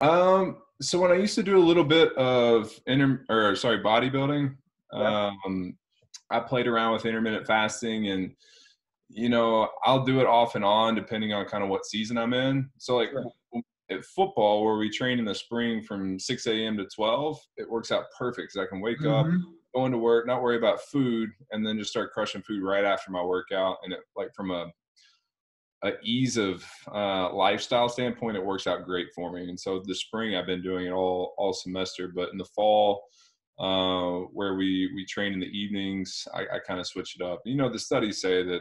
So when I used to do a little bit of bodybuilding, Yeah. I played around with intermittent fasting, and I'll do it off and on depending on kind of what season I'm in. So like Sure. at football, where we train in the spring from 6 a.m. to 12, it works out perfect because I can wake up, Mm-hmm. go into work, not worry about food, and then just start crushing food right after my workout. And it, like from a ease of lifestyle standpoint, it works out great for me. And so the spring, I've been doing it all semester, but in the fall, where we train in the evenings, I kind of switch it up. The studies say that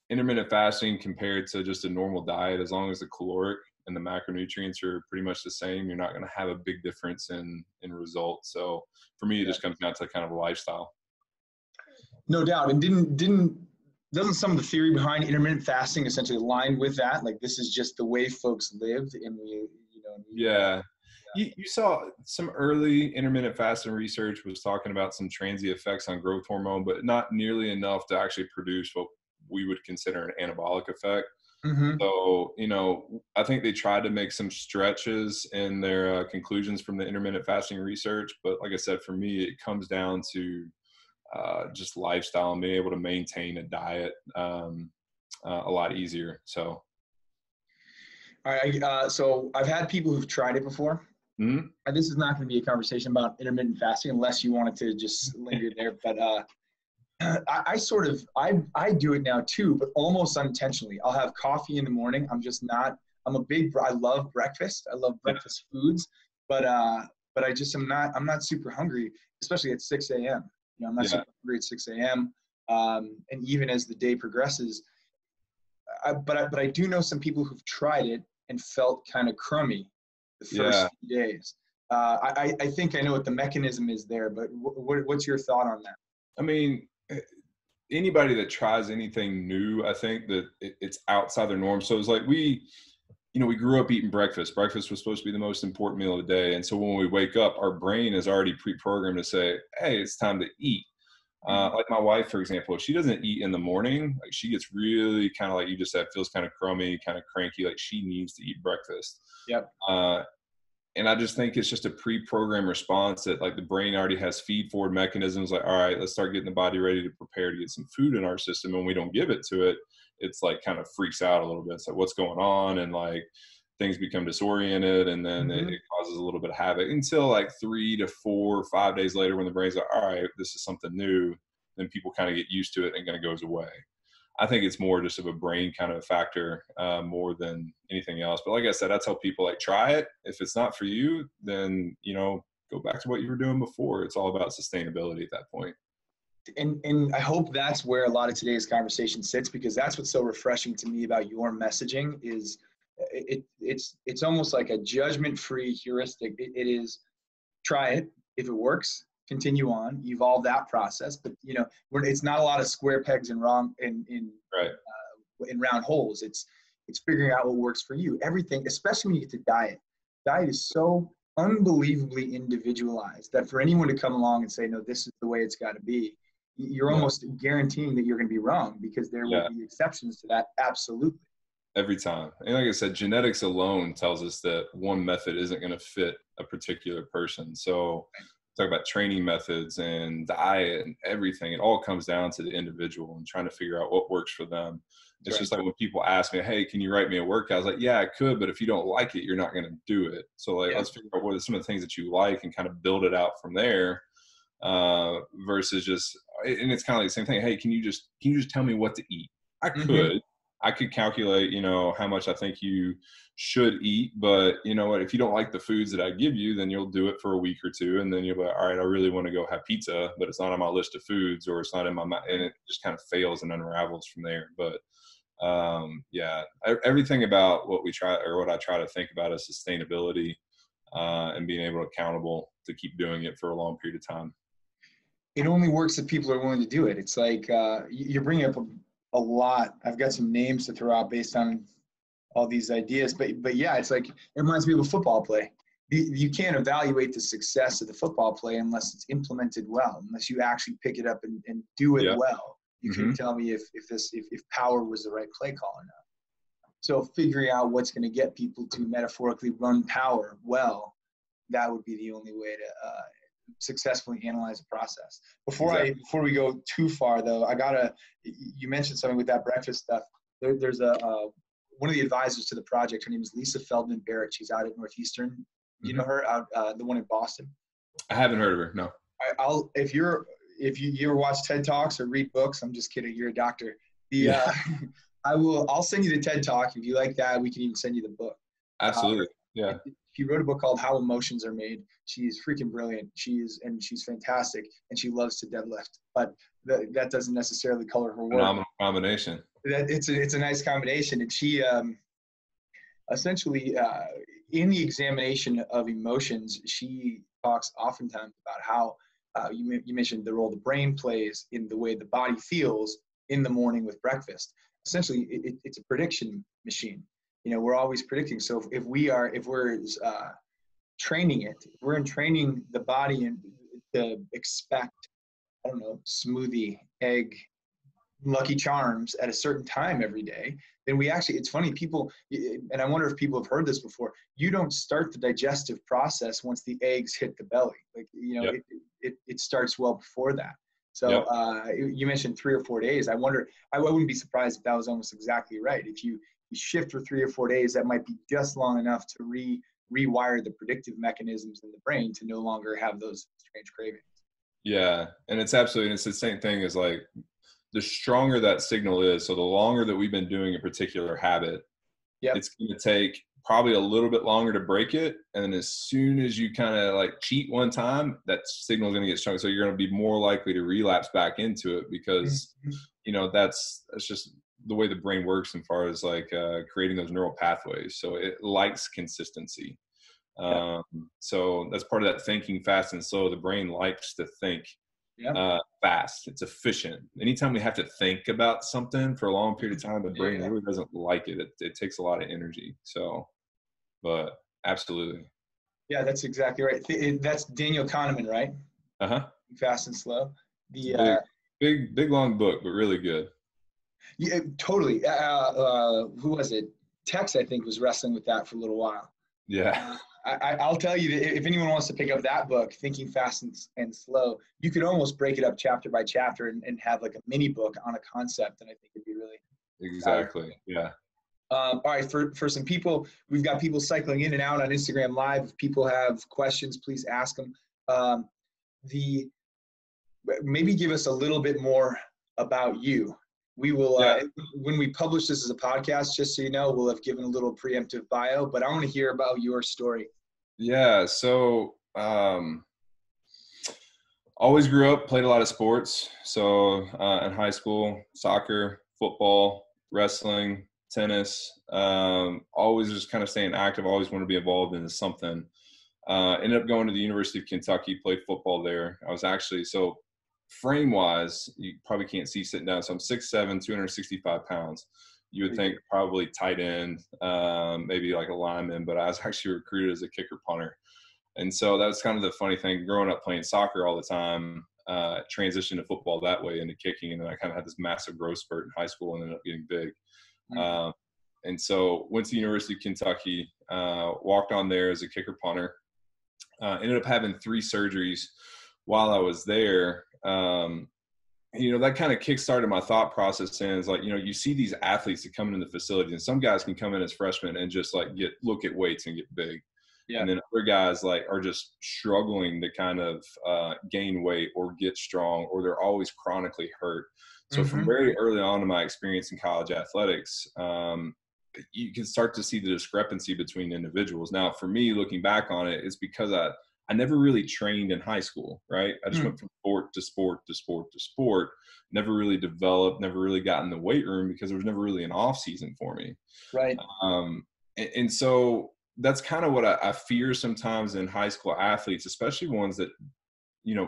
intermittent fasting compared to just a normal diet, as long as the caloric and the macronutrients are pretty much the same, you're not going to have a big difference in results. So for me, it Yeah. just comes down to kind of a lifestyle. No doubt. And doesn't some of the theory behind intermittent fasting essentially align with that? Like this is just the way folks lived, and Yeah. You saw some early intermittent fasting research was talking about some transient effects on growth hormone, but not nearly enough to actually produce what we would consider an anabolic effect. Mm-hmm. So, I think they tried to make some stretches in their conclusions from the intermittent fasting research. But like I said, for me, it comes down to just lifestyle and being able to maintain a diet a lot easier. So, All right. So I've had people who've tried it before. mm-hmm. And this is not going to be a conversation about intermittent fasting unless you wanted to just linger there. But I do it now too, but almost unintentionally. I'll have coffee in the morning. I love breakfast. I love breakfast foods, but I'm not super hungry, especially at 6 a.m. I'm not super hungry at 6 a.m. And even as the day progresses, but I do know some people who've tried it and felt kind of crummy the first few days. I think I know what the mechanism is there, but what's your thought on that? I mean, anybody that tries anything new, I think that it's outside their norm. So it's like we grew up eating breakfast. Breakfast was supposed to be the most important meal of the day. And so when we wake up, our brain is already pre-programmed to say, hey, it's time to eat. Like my wife, for example, if she doesn't eat in the morning, like she gets really kind of like you just said, feels kind of crummy, kind of cranky, like she needs to eat breakfast. Yep. And I just think it's just a pre-programmed response that like the brain already has feed forward mechanisms. Like, all right, let's start getting the body ready to prepare to get some food in our system. And when we don't give it to it, it's like kind of freaks out a little bit. It's like, what's going on? And like things become disoriented, and then it causes a little bit of havoc until like 3 to 4 or 5 days later, when the brain's like, all right, this is something new, then people kind of get used to it and it kind of goes away. I think it's more just of a brain kind of factor more than anything else. But like I said, I tell people like, try it. If it's not for you, then, go back to what you were doing before. It's all about sustainability at that point. And I hope that's where a lot of today's conversation sits, because that's what's so refreshing to me about your messaging is it's almost like a judgment-free heuristic. It is try it. If it works, continue on, evolve that process. But it's not a lot of square pegs in round holes. It's figuring out what works for you. Everything, especially when you get to diet. Diet is so unbelievably individualized that for anyone to come along and say, no, this is the way it's got to be, you're almost guaranteeing that you're going to be wrong, because there will be exceptions to that. Absolutely. Every time. And like I said, genetics alone tells us that one method isn't going to fit a particular person. So talk about training methods and diet and everything. It all comes down to the individual and trying to figure out what works for them. It's just like when people ask me, hey, can you write me a workout? I was like, yeah, I could, but if you don't like it, you're not going to do it. So like, let's figure out what are some of the things that you like and kind of build it out from there, versus just, and it's kind of like the same thing. Hey, can you just tell me what to eat? I could. I could calculate, how much I think you should eat, but you know what, if you don't like the foods that I give you, then you'll do it for a week or two. And then you'll be like, all right, I really want to go have pizza, but it's not on my list of foods, or it's not in my mind. And it just kind of fails and unravels from there. But everything about what I try to think about is sustainability, and being able to accountable to keep doing it for a long period of time. It only works if people are willing to do it. It's like, you're bringing up a lot. I've got some names to throw out based on all these ideas, but yeah, it's like, it reminds me of a football play. You can't evaluate the success of the football play unless it's implemented well, unless you actually pick it up and do it well. You can tell me if power was the right play call or not. So figuring out what's going to get people to metaphorically run power well, that would be the only way to successfully analyze the process. Before we go too far though, you mentioned something with that breakfast stuff. There's one of the advisors to the project. Her name is Lisa Feldman Barrett. She's out at Northeastern. You know her, the one in Boston? I haven't heard of her. No. If you ever watch TED Talks or read books, I'm just kidding. You're a doctor. I'll send you the TED Talk. If you like that, we can even send you the book. Absolutely. Yeah. She wrote a book called How Emotions Are Made. She's freaking brilliant. She's fantastic, and she loves to deadlift. But that doesn't necessarily color her work. Phenomenal combination. It's a nice combination. And she essentially in the examination of emotions, she talks oftentimes about how you mentioned the role the brain plays in the way the body feels in the morning with breakfast. Essentially, it's a prediction machine. We're always predicting. So if we're training it, if we're training the body and to expect, I don't know, smoothie, egg, Lucky Charms at a certain time every day, then it's funny, people, and I wonder if people have heard this before, you don't start the digestive process once the eggs hit the belly. Yep. It starts well before that. So yep. You mentioned 3 or 4 days. I wouldn't be surprised if that was almost exactly right. If you shift for 3 or 4 days, that might be just long enough to rewire the predictive mechanisms in the brain to no longer have those strange cravings. Yeah, and it's the same thing as like the stronger that signal is. So the longer that we've been doing a particular habit, yep. It's going to take probably a little bit longer to break it. And then as soon as you kind of like cheat one time, that signal is going to get stronger. So you're going to be more likely to relapse back into it because, that's just the way the brain works as far as like creating those neural pathways. So it likes consistency. So that's part of that thinking fast and slow. The brain likes to think fast. It's efficient. Anytime we have to think about something for a long period of time, the brain really doesn't like it. It takes a lot of energy. So, but absolutely. Yeah, that's exactly right. That's Daniel Kahneman, right? Fast and Slow. Big long book, but really good. Yeah, totally. Who was it? Tex, I think, was wrestling with that for a little while. Yeah. I'll tell you that if anyone wants to pick up that book, Thinking Fast and Slow, you could almost break it up chapter by chapter and have like a mini book on a concept. And I think it'd be really exactly. Yeah. All right. For some people, we've got people cycling in and out on Instagram Live. If people have questions, please ask them. Maybe give us a little bit more about you. We will, when we publish this as a podcast, just so you know, we'll have given a little preemptive bio, but I want to hear about your story. Yeah. So, always grew up, played a lot of sports. So, in high school, soccer, football, wrestling, tennis, always just kind of staying active, always wanted to be involved in something. Ended up going to the University of Kentucky, played football there. I was actually, frame wise, you probably can't see sitting down. So I'm 6'7", 265 pounds. You would think probably tight end, maybe like a lineman, but I was actually recruited as a kicker punter. And so that's kind of the funny thing, growing up playing soccer all the time, transitioned to football that way into kicking. And then I kind of had this massive growth spurt in high school and ended up getting big. And so went to the University of Kentucky, walked on there as a kicker punter, ended up having 3 surgeries while I was there. That kind of kickstarted my thought process. And it's like, you see these athletes that come into the facility, and some guys can come in as freshmen and just like look at weights and get big. Yeah. And then other guys like are just struggling to kind of gain weight or get strong, or they're always chronically hurt. So from very early on in my experience in college athletics, you can start to see the discrepancy between individuals. Now, for me, looking back on it, it's because I never really trained in high school, right? I just went from sport to sport to sport to sport, never really developed, never really got in the weight room because there was never really an off season for me. Right. And so that's kind of what I fear sometimes in high school athletes, especially ones that,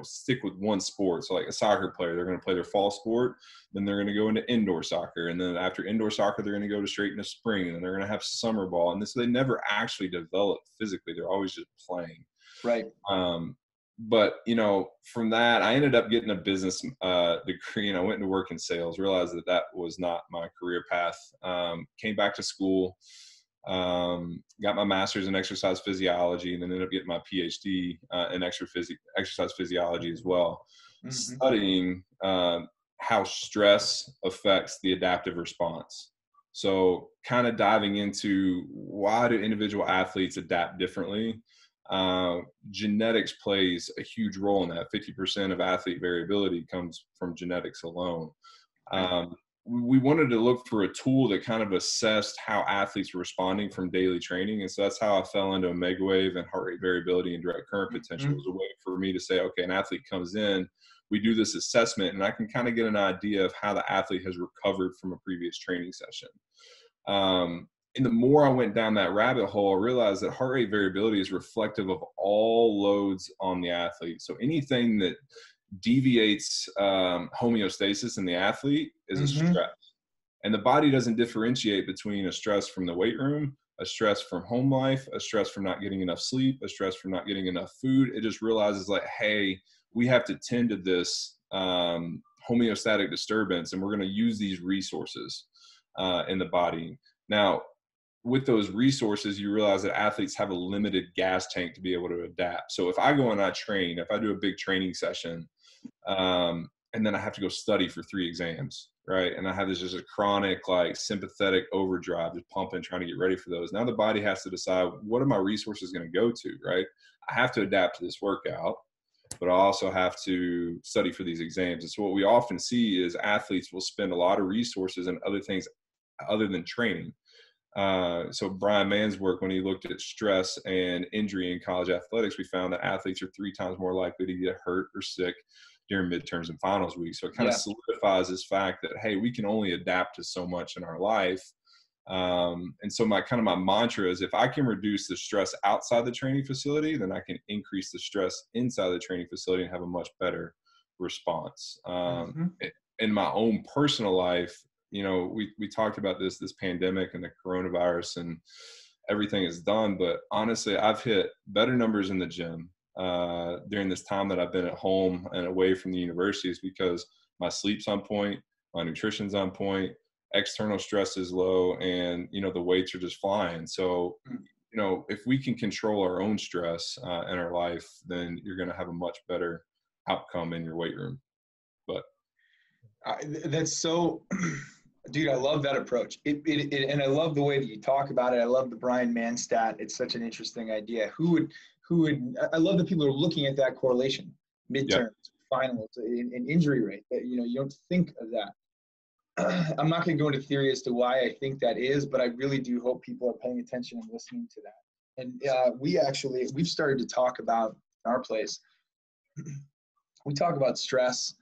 stick with one sport. So like a soccer player, they're going to play their fall sport, then they're going to go into indoor soccer. And then after indoor soccer, they're going to go straight into spring, and then they're going to have summer ball. And so they never actually develop physically. They're always just playing. Right. but you know, from that, I ended up getting a business degree, and I went to work in sales. Realized that that was not my career path. Came back to school, got my master's in exercise physiology, and then ended up getting my PhD in exercise physiology as well, studying how stress affects the adaptive response. So, kind of diving into why do individual athletes adapt differently. Genetics plays a huge role in that. 50% of athlete variability comes from genetics alone. We wanted to look for a tool that kind of assessed how athletes were responding from daily training. And so that's how I fell into Omega Wave and heart rate variability and direct current potential. It was a way for me to say, okay, an athlete comes in, we do this assessment, and I can kind of get an idea of how the athlete has recovered from a previous training session. And the more I went down that rabbit hole, I realized that heart rate variability is reflective of all loads on the athlete. So anything that deviates homeostasis in the athlete is a stress. And the body doesn't differentiate between a stress from the weight room, a stress from home life, a stress from not getting enough sleep, a stress from not getting enough food. It just realizes like, hey, we have to tend to this homeostatic disturbance, and we're going to use these resources in the body. Now, with those resources, you realize that athletes have a limited gas tank to be able to adapt. So if I go and I train, if I do a big training session, and then I have to go study for 3 exams, right? And I have this just a chronic, like sympathetic overdrive, just pumping, trying to get ready for those. Now the body has to decide, what are my resources going to go to, right? I have to adapt to this workout, but I also have to study for these exams. And so what we often see is athletes will spend a lot of resources on other things other than training. So Brian Mann's work, when he looked at stress and injury in college athletics, we found that athletes are 3 times more likely to get hurt or sick during midterms and finals week. So it kind of solidifies this fact that, hey, we can only adapt to so much in our life. And so my mantra is, if I can reduce the stress outside the training facility, then I can increase the stress inside the training facility and have a much better response. In my own personal life, you know, we talked about this pandemic and the coronavirus and everything is done, but honestly, I've hit better numbers in the gym during this time that I've been at home and away from the universities, because my sleep's on point, my nutrition's on point, external stress is low, and, you know, the weights are just flying. So, you know, if we can control our own stress in our life, then you're going to have a much better outcome in your weight room. But that's so, dude, I love that approach. And I love the way that you talk about it. I love the Brian Mann stat. It's such an interesting idea. I love that people are looking at that correlation, midterms, finals, and injury rate. That, you know, you don't think of that. I'm not going to go into theory as to why I think that is, but I really do hope people are paying attention and listening to that. And we've started to talk about in our place. We talk about stress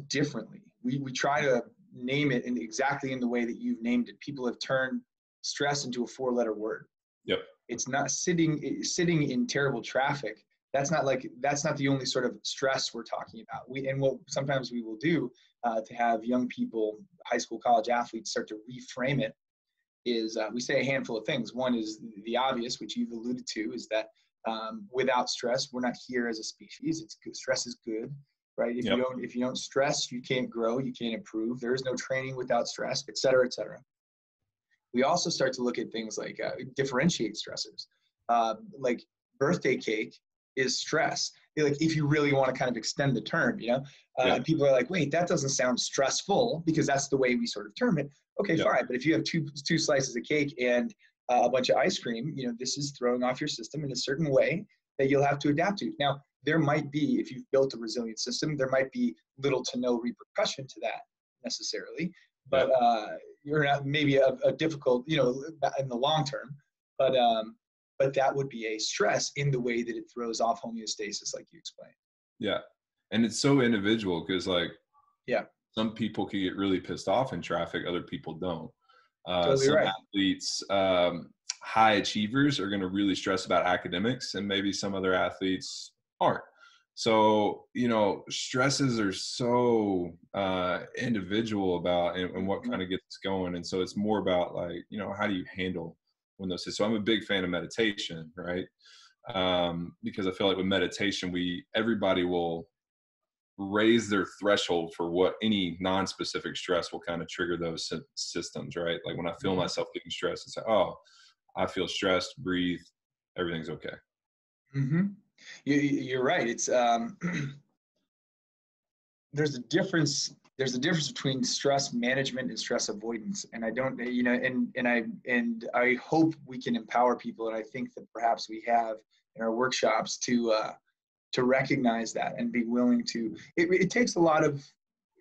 differently. We try to name it exactly in the way that you've named it. People have turned stress into a 4-letter word. Yep. It's not sitting in terrible traffic. That's not the only sort of stress we're talking about. What sometimes we will do to have young people, high school, college athletes, start to reframe it is we say a handful of things. One is the obvious, which you've alluded to, is that without stress, we're not here as a species. It's good. Stress is good. Right? If you don't stress, you can't grow, you can't improve. There is no training without stress, et cetera, et cetera. We also start to look at things like differentiate stressors. Like birthday cake is stress. Like, if you really want to kind of extend the term, you know, and people are like, wait, that doesn't sound stressful, because that's the way we sort of term it. Okay, fine. But if you have two slices of cake and a bunch of ice cream, you know, this is throwing off your system in a certain way that you'll have to adapt to. Now, there might be, if you've built a resilient system, there might be little to no repercussion to that necessarily, but you're not maybe a difficult, you know, in the long term, but that would be a stress in the way that it throws off homeostasis, like you explained. Yeah. And it's so individual, because like, some people can get really pissed off in traffic, other people don't. Totally some right. athletes, high achievers, are going to really stress about academics, and maybe some other athletes aren't. So, you know, stresses are so individual about and what kind of gets going. And so it's more about, like, you know, how do you handle when those, so I'm a big fan of meditation, right? because I feel like with meditation, everybody will raise their threshold for what any non-specific stress will kind of trigger those systems, right? Like when I feel myself getting stressed, it's like, oh, I feel stressed, breathe, everything's okay. Mm-hmm. You're right. It's there's a difference. There's a difference between stress management and stress avoidance. And I don't, and I hope we can empower people. And I think that perhaps we have in our workshops to recognize that and be willing to. It takes a lot of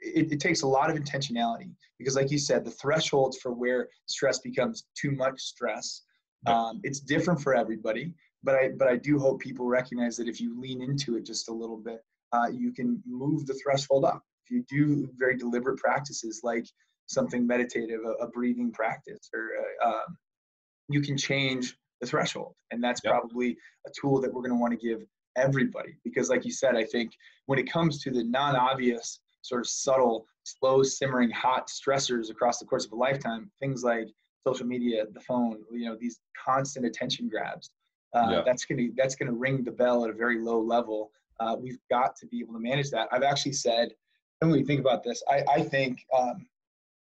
it takes a lot of intentionality, because like you said, the thresholds for where stress becomes too much stress, it's different for everybody. But I do hope people recognize that if you lean into it just a little bit, you can move the threshold up. If you do very deliberate practices like something meditative, a breathing practice, or you can change the threshold. And that's probably a tool that we're going to want to give everybody, because like you said, I think when it comes to the non-obvious, sort of subtle, slow simmering hot stressors across the course of a lifetime, things like social media, the phone, these constant attention grabs, that's gonna ring the bell at a very low level. We've got to be able to manage that. I've actually said, and when we think about this, I think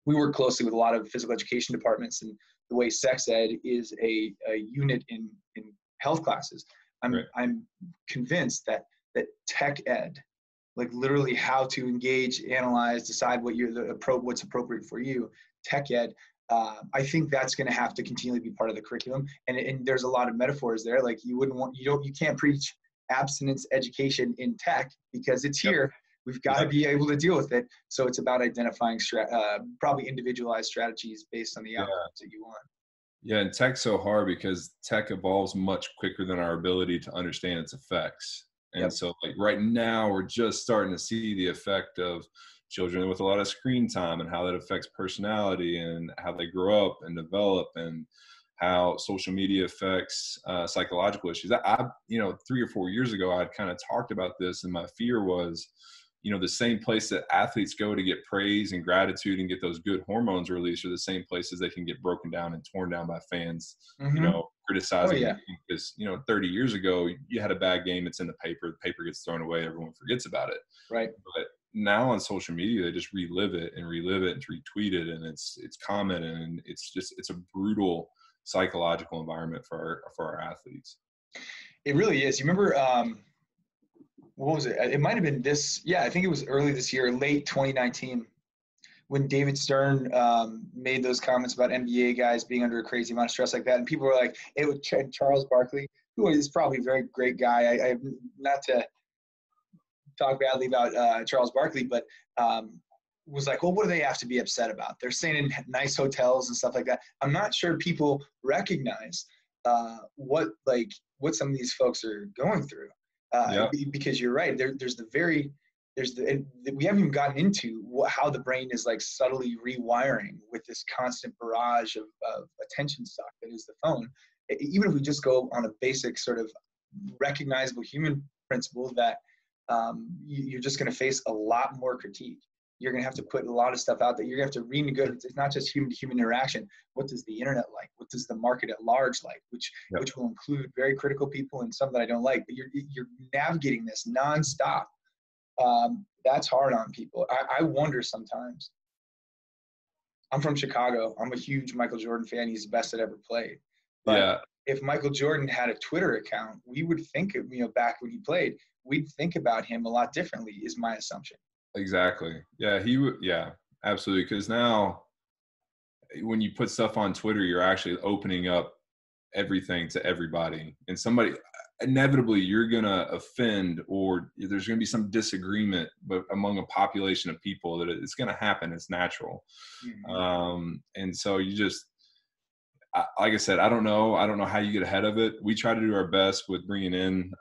we work closely with a lot of physical education departments, and the way sex ed is a unit in health classes. I'm convinced that tech ed, like literally how to engage, analyze, decide what's appropriate for you, tech ed, I think that's going to have to continually be part of the curriculum. And there's a lot of metaphors there. Like you can't preach abstinence education in tech because it's here. We've got to be able to deal with it. So it's about identifying probably individualized strategies based on the outcomes that you want. Yeah, and tech's so hard because tech evolves much quicker than our ability to understand its effects. And so like right now, we're just starting to see the effect of children with a lot of screen time and how that affects personality and how they grow up and develop, and how social media affects psychological issues. I 3 or 4 years ago, I'd kind of talked about this, and my fear was, the same place that athletes go to get praise and gratitude and get those good hormones released are the same places they can get broken down and torn down by fans, criticizing them. Because, 30 years ago, you had a bad game, it's in the paper gets thrown away, everyone forgets about it. Right. But now on social media, they just relive it and retweet it, and it's commented, and it's a brutal psychological environment for our athletes. It really is. You remember, what was it? It might have been I think it was early this year, late 2019, when David Stern made those comments about NBA guys being under a crazy amount of stress like that. And people were like, it was Charles Barkley, who is probably a very great guy. I have not to talk badly about Charles Barkley, but was like, well, what do they have to be upset about? They're staying in nice hotels and stuff like that. I'm not sure people recognize what some of these folks are going through. Because you're right. We haven't even gotten into how the brain is like subtly rewiring with this constant barrage of attention suck that is the phone. Even if we just go on a basic sort of recognizable human principle that you're just going to face a lot more critique. You're going to have to put a lot of stuff out there. You're going to have to renegotiate. It's not just human to human interaction. What does the internet like? What does the market at large like? Which will include very critical people and some that I don't like. But you're navigating this nonstop. That's hard on people. I wonder sometimes. I'm from Chicago. I'm a huge Michael Jordan fan. He's the best that ever played. But if Michael Jordan had a Twitter account, we would think of, back when he played, we'd think about him a lot differently, is my assumption. Exactly. Yeah, he would. Yeah, absolutely. Because now when you put stuff on Twitter, you're actually opening up everything to everybody, and somebody inevitably you're going to offend, or there's going to be some disagreement, but among a population of people that it's going to happen. It's natural. Mm-hmm. And so you just, like I said, I don't know how you get ahead of it. We try to do our best with bringing in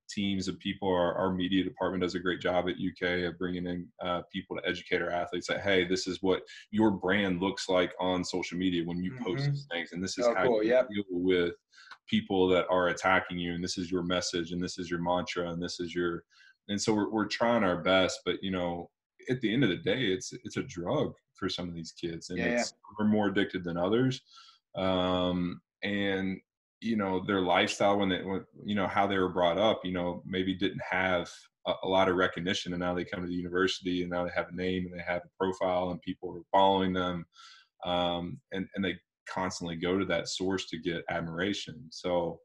teams of people. Our media department does a great job at UK of bringing in people to educate our athletes that, hey, this is what your brand looks like on social media when you post these things, and this is how you deal with people that are attacking you, and this is your message, and this is your mantra, and this is your. And so we're trying our best, but at the end of the day, it's a drug for some of these kids, and we're more addicted than others. And their lifestyle how they were brought up, maybe didn't have a lot of recognition, and now they come to the university and now they have a name and they have a profile and people are following them. And they constantly go to that source to get admiration. So,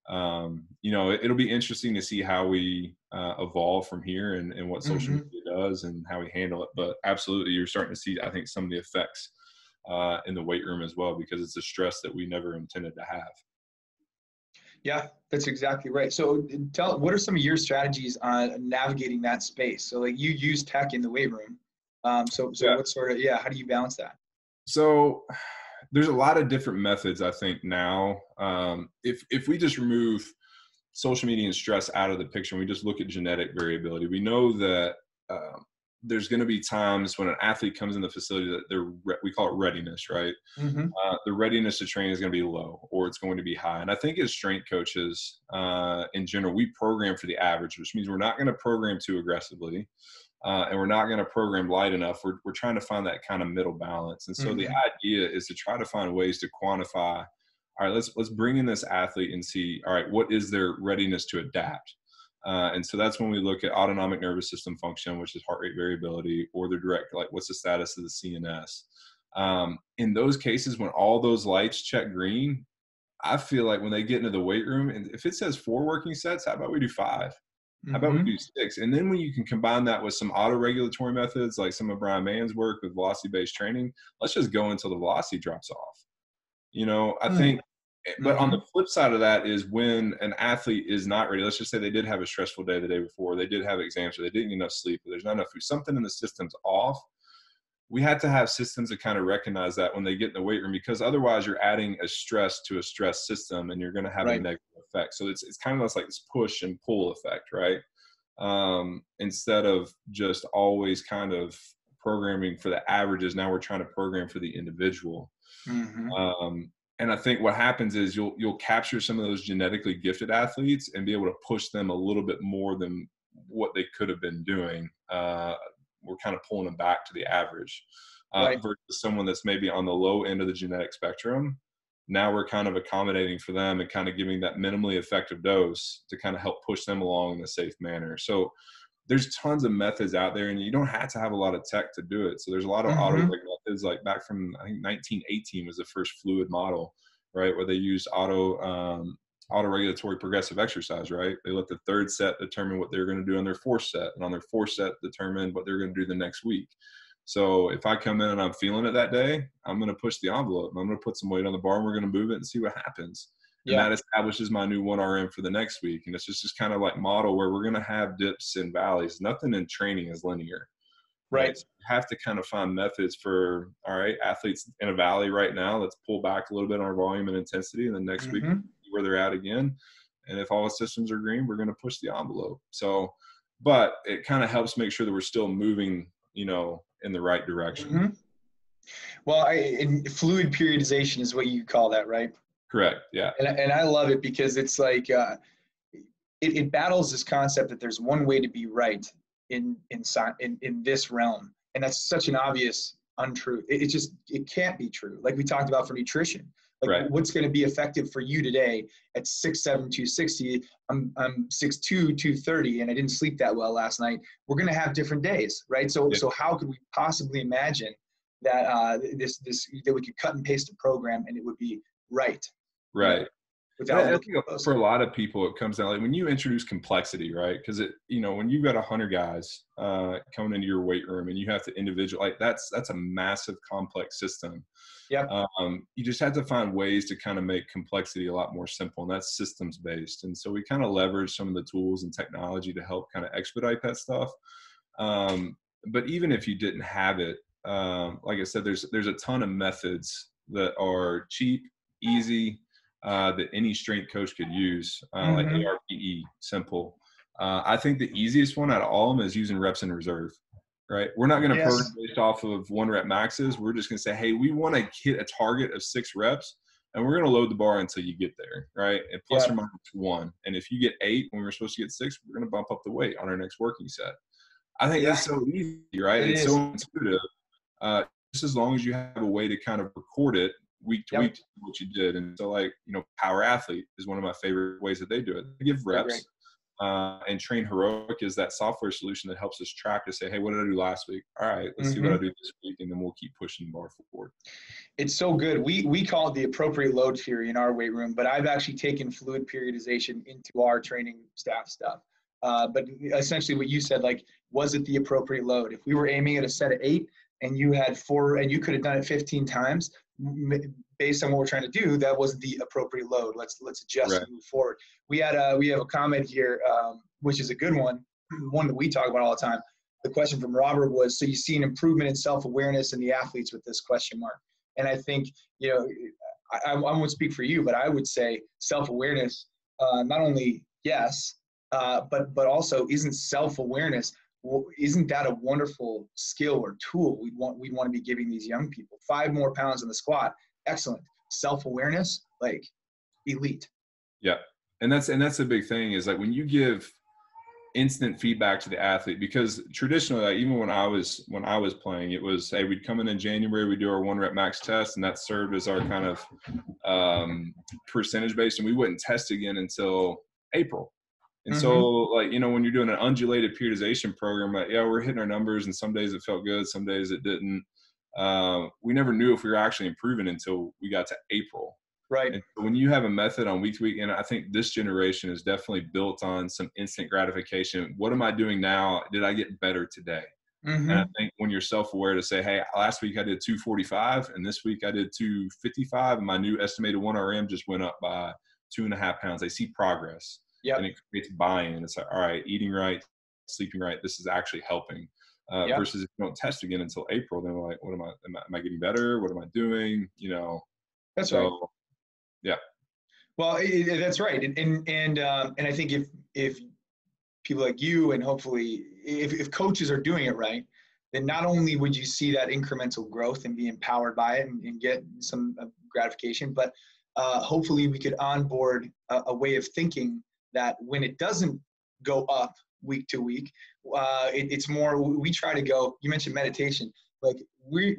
it'll be interesting to see how we evolve from here, and what social Mm-hmm. media does and how we handle it. But absolutely, you're starting to see, I think, some of the effects in the weight room as well, because it's a stress that we never intended to have. Yeah, that's exactly right. So what are some of your strategies on navigating that space? So like you use tech in the weight room. So Yeah. what sort of, yeah, how do you balance that? So there's a lot of different methods, I think, now. If we just remove social media and stress out of the picture and we just look at genetic variability, we know that there's going to be times when an athlete comes in the facility that we call it readiness, right? Mm-hmm. The readiness to train is going to be low, or it's going to be high. And I think as strength coaches, in general, we program for the average, which means we're not going to program too aggressively, and we're not going to program light enough. We're trying to find that kind of middle balance. And so the Mm-hmm. idea is to try to find ways to quantify. All right, let's bring in this athlete and see, all right, what is their readiness to adapt? And so that's when we look at autonomic nervous system function, which is heart rate variability, or the direct, like what's the status of the CNS. In those cases, when all those lights check green, I feel like when they get into the weight room, and if it says 4 working sets, how about we do 5? How about we Mm-hmm. do 6? And then when you can combine that with some auto-regulatory methods, like some of Brian Mann's work with velocity-based training, let's just go until the velocity drops off. I think, but on Mm-hmm. the flip side of that is when an athlete is not ready. Let's just say they did have a stressful day the day before, they did have exams, or they didn't get enough sleep, or there's not enough food, something in the system's off. We had to have systems that kind of recognize that when they get in the weight room, because otherwise you're adding a stress to a stress system and you're going to have a Right. negative effect. So it's kind of like this push and pull effect, right? Instead of just always kind of programming for the averages, now we're trying to program for the individual. Mm-hmm. Um, and I think what happens is you'll capture some of those genetically gifted athletes and be able to push them a little bit more than what they could have been doing. We're kind of pulling them back to the average, Right. versus someone that's maybe on the low end of the genetic spectrum. Now we're kind of accommodating for them and kind of giving that minimally effective dose to kind of help push them along in a safe manner. So there's tons of methods out there, and you don't have to have a lot of tech to do it. So there's a lot of auto Mm-hmm. methods, like back from, I think, 1918 was the first fluid model, right? Where they used auto regulatory progressive exercise, right? They let the third set determine what they're going to do on their fourth set, and on their fourth set determine what they're going to do the next week. So if I come in and I'm feeling it that day, I'm going to push the envelope. I'm going to put some weight on the bar and we're going to move it and see what happens. And Yeah. that establishes my new 1RM for the next week. And it's just kind of like model where we're going to have dips and valleys. Nothing in training is linear, right? Right. So you have to kind of find methods for, all right, athletes in a valley right now, let's pull back a little bit on our volume and intensity. And then next week, Mm-hmm. see where they're at again. And if all the systems are green, we're going to push the envelope. So, but it kind of helps make sure that we're still moving, in the right direction. Mm-hmm. Well, and fluid periodization is what you call that, right? Correct. Yeah. And I love it because it's like it battles this concept that there's one way to be right in this realm, and that's such an obvious untruth. It can't be true. Like we talked about for nutrition, like Right. what's going to be effective for you today at 6'7", 260. I'm 6'2", 230, and I didn't sleep that well last night. We're going to have different days, right? So Yeah. so how could we possibly imagine that this that we could cut and paste a program and it would be right? Right. And Without I looking think for closely. a lot of people, it comes down like when you introduce complexity, right? Because when you've got 100 guys coming into your weight room and you have to individual, like that's a massive complex system. Yep. You just have to find ways to kind of make complexity a lot more simple, and that's systems based. And so we kind of leverage some of the tools and technology to help kind of expedite that stuff. But even if you didn't have it, like I said, there's a ton of methods that are cheap, easy, that any strength coach could use, like Mm-hmm. ARPE, simple. I think the easiest one out of all of them is using reps in reserve, right? We're not going to program Yes. based off of 1 rep maxes. We're just going to say, hey, we want to hit a target of 6 reps, and we're going to load the bar until you get there, right? And plus Yeah. or minus 1. And if you get 8 when we're supposed to get 6, we're going to bump up the weight on our next working set. I think Yeah. that's so easy, right? It It's is. so intuitive. Just as long as you have a way to kind of record it week to week what you did. And so like, Power Athlete is one of my favorite ways that they do it. They give reps. And Train Heroic is that software solution that helps us track to say, hey, what did I do last week? All right, let's see what I do this week, and then we'll keep pushing the bar forward. It's so good. We call it the appropriate load theory in our weight room, but I've actually taken fluid periodization into our training staff stuff. But essentially what you said, like, was it the appropriate load? If we were aiming at a set of 8 and you had 4 and you could have done it 15 times, based on what we're trying to do, that was the appropriate load. Let's adjust and move forward. We have a comment here, which is a good one that we talk about all the time. The question from Robert was, so you see an improvement in self-awareness in the athletes with this question mark? And I think, I won't speak for you, but I would say self-awareness, not only yes, but also isn't self-awareness, isn't that a wonderful skill or tool we'd want to be giving these young people? 5 more pounds in the squat, excellent. Self-awareness, like elite. Yeah, and that's a big thing is like when you give instant feedback to the athlete, because traditionally, like even when I was playing, it was, hey, we'd come in January, we'd do our 1 rep max test, and that served as our kind of percentage based, and we wouldn't test again until April. And so, like, when you're doing an undulated periodization program, like, yeah, we're hitting our numbers, and some days it felt good, some days it didn't. We never knew if we were actually improving until we got to April. Right. And so when you have a method on week to week, and I think this generation is definitely built on some instant gratification. What am I doing now? Did I get better today? And I think when you're self-aware to say, hey, last week I did 245, and this week I did 255, and my new estimated 1RM just went up by 2.5 pounds. They see progress. Yeah. And it creates buy-in. It's like, all right, eating right, sleeping right, this is actually helping. Versus if you don't test again until April, then we're like, what am I getting better? What am I doing? That's right. Yeah. Well, that's right. And I think if people like you, and hopefully if coaches are doing it right, then not only would you see that incremental growth and be empowered by it and get some gratification, but hopefully we could onboard a way of thinking that when it doesn't go up week to week, it's more, we try to go, you mentioned meditation, like we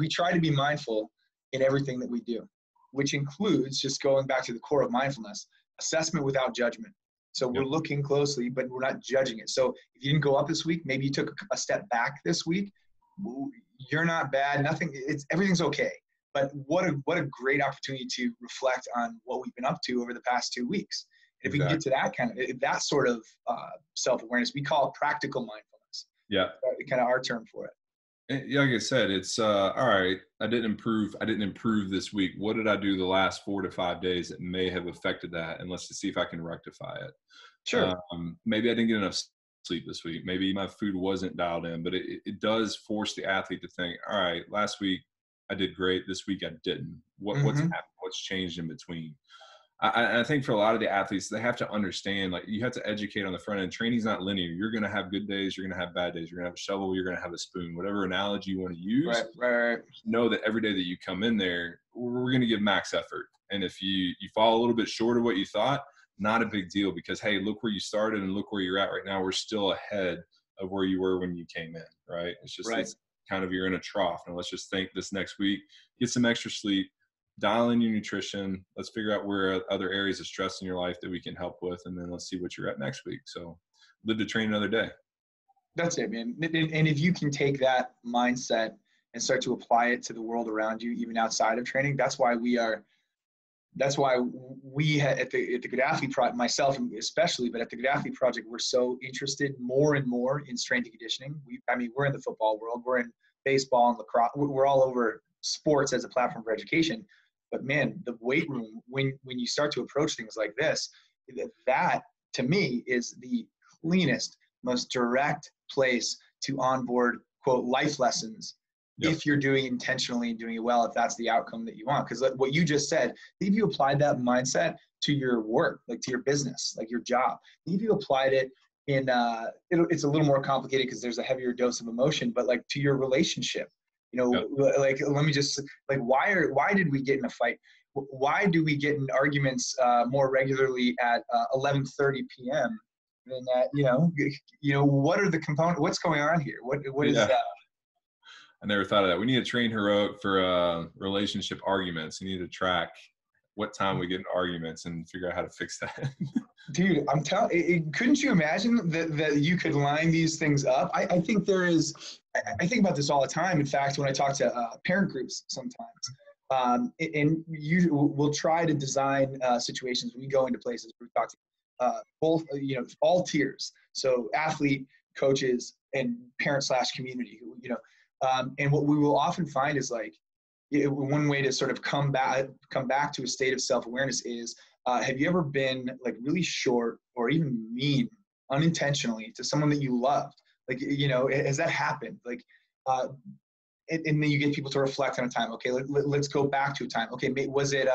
try to be mindful in everything that we do, which includes just going back to the core of mindfulness, assessment without judgment. So we're looking closely, but we're not judging it. So if you didn't go up this week, maybe you took a step back this week, you're not bad, everything's okay. But what a great opportunity to reflect on what we've been up to over the past 2 weeks. And if we can get to that sort of self-awareness, we call it practical mindfulness. Yeah. Kind of our term for it. And like I said, it's all right, I didn't improve this week. What did I do the last 4 to 5 days that may have affected that? And let's just see if I can rectify it. Sure. Maybe I didn't get enough sleep this week. Maybe my food wasn't dialed in, but it does force the athlete to think, all right, last week I did great. This week I didn't. What's happened? What's changed in between? I think for a lot of the athletes, they have to understand, like, you have to educate on the front end. Training's not linear. You're going to have good days. You're going to have bad days. You're going to have a shovel. You're going to have a spoon. Whatever analogy you want to use. Right. Know that every day that you come in there, we're going to give max effort. And if you fall a little bit short of what you thought, not a big deal, because, hey, look where you started and look where you're at right now. We're still ahead of where you were when you came in, right? It's just it's kind of, you're in a trough. And let's just think this next week, get some extra sleep, dial in your nutrition. Let's figure out where other areas of stress in your life that we can help with. And then let's see what you're at next week. So live to train another day. That's it, man. And if you can take that mindset and start to apply it to the world around you, even outside of training, that's why we at the Good Athlete Project, myself especially, but at the Good Athlete Project, we're so interested more and more in strength and conditioning. We're in the football world, we're in baseball and lacrosse, we're all over sports as a platform for education. But man, the weight room, when you start to approach things like this, that to me is the cleanest, most direct place to onboard, quote, life lessons. If you're doing it intentionally and doing it well, if that's the outcome that you want. Because what you just said, if you applied that mindset to your work, like to your business, like your job, if you applied it in, it's a little more complicated because there's a heavier dose of emotion, but like to your relationship, like, let me just, like, why did we get in a fight? Why do we get in arguments more regularly at 11:30 p.m. than at, what are the components? What's going on here? What is that? I never thought of that. We need to train heroic for relationship arguments. You need to track what time we get in arguments and figure out how to fix that. Dude, I'm telling. Couldn't you imagine that you could line these things up? I think there is. I think about this all the time. In fact, when I talk to parent groups, sometimes, and we'll try to design situations when we go into places where we talk to both, all tiers. So athlete, coaches, and parent / community. And what we will often find is like one way to sort of come back to a state of self-awareness is. Have you ever been like really short or even mean unintentionally to someone that you loved? Like, has that happened? Like, and then you get people to reflect on a time. Okay, let's go back to a time. Okay, was it,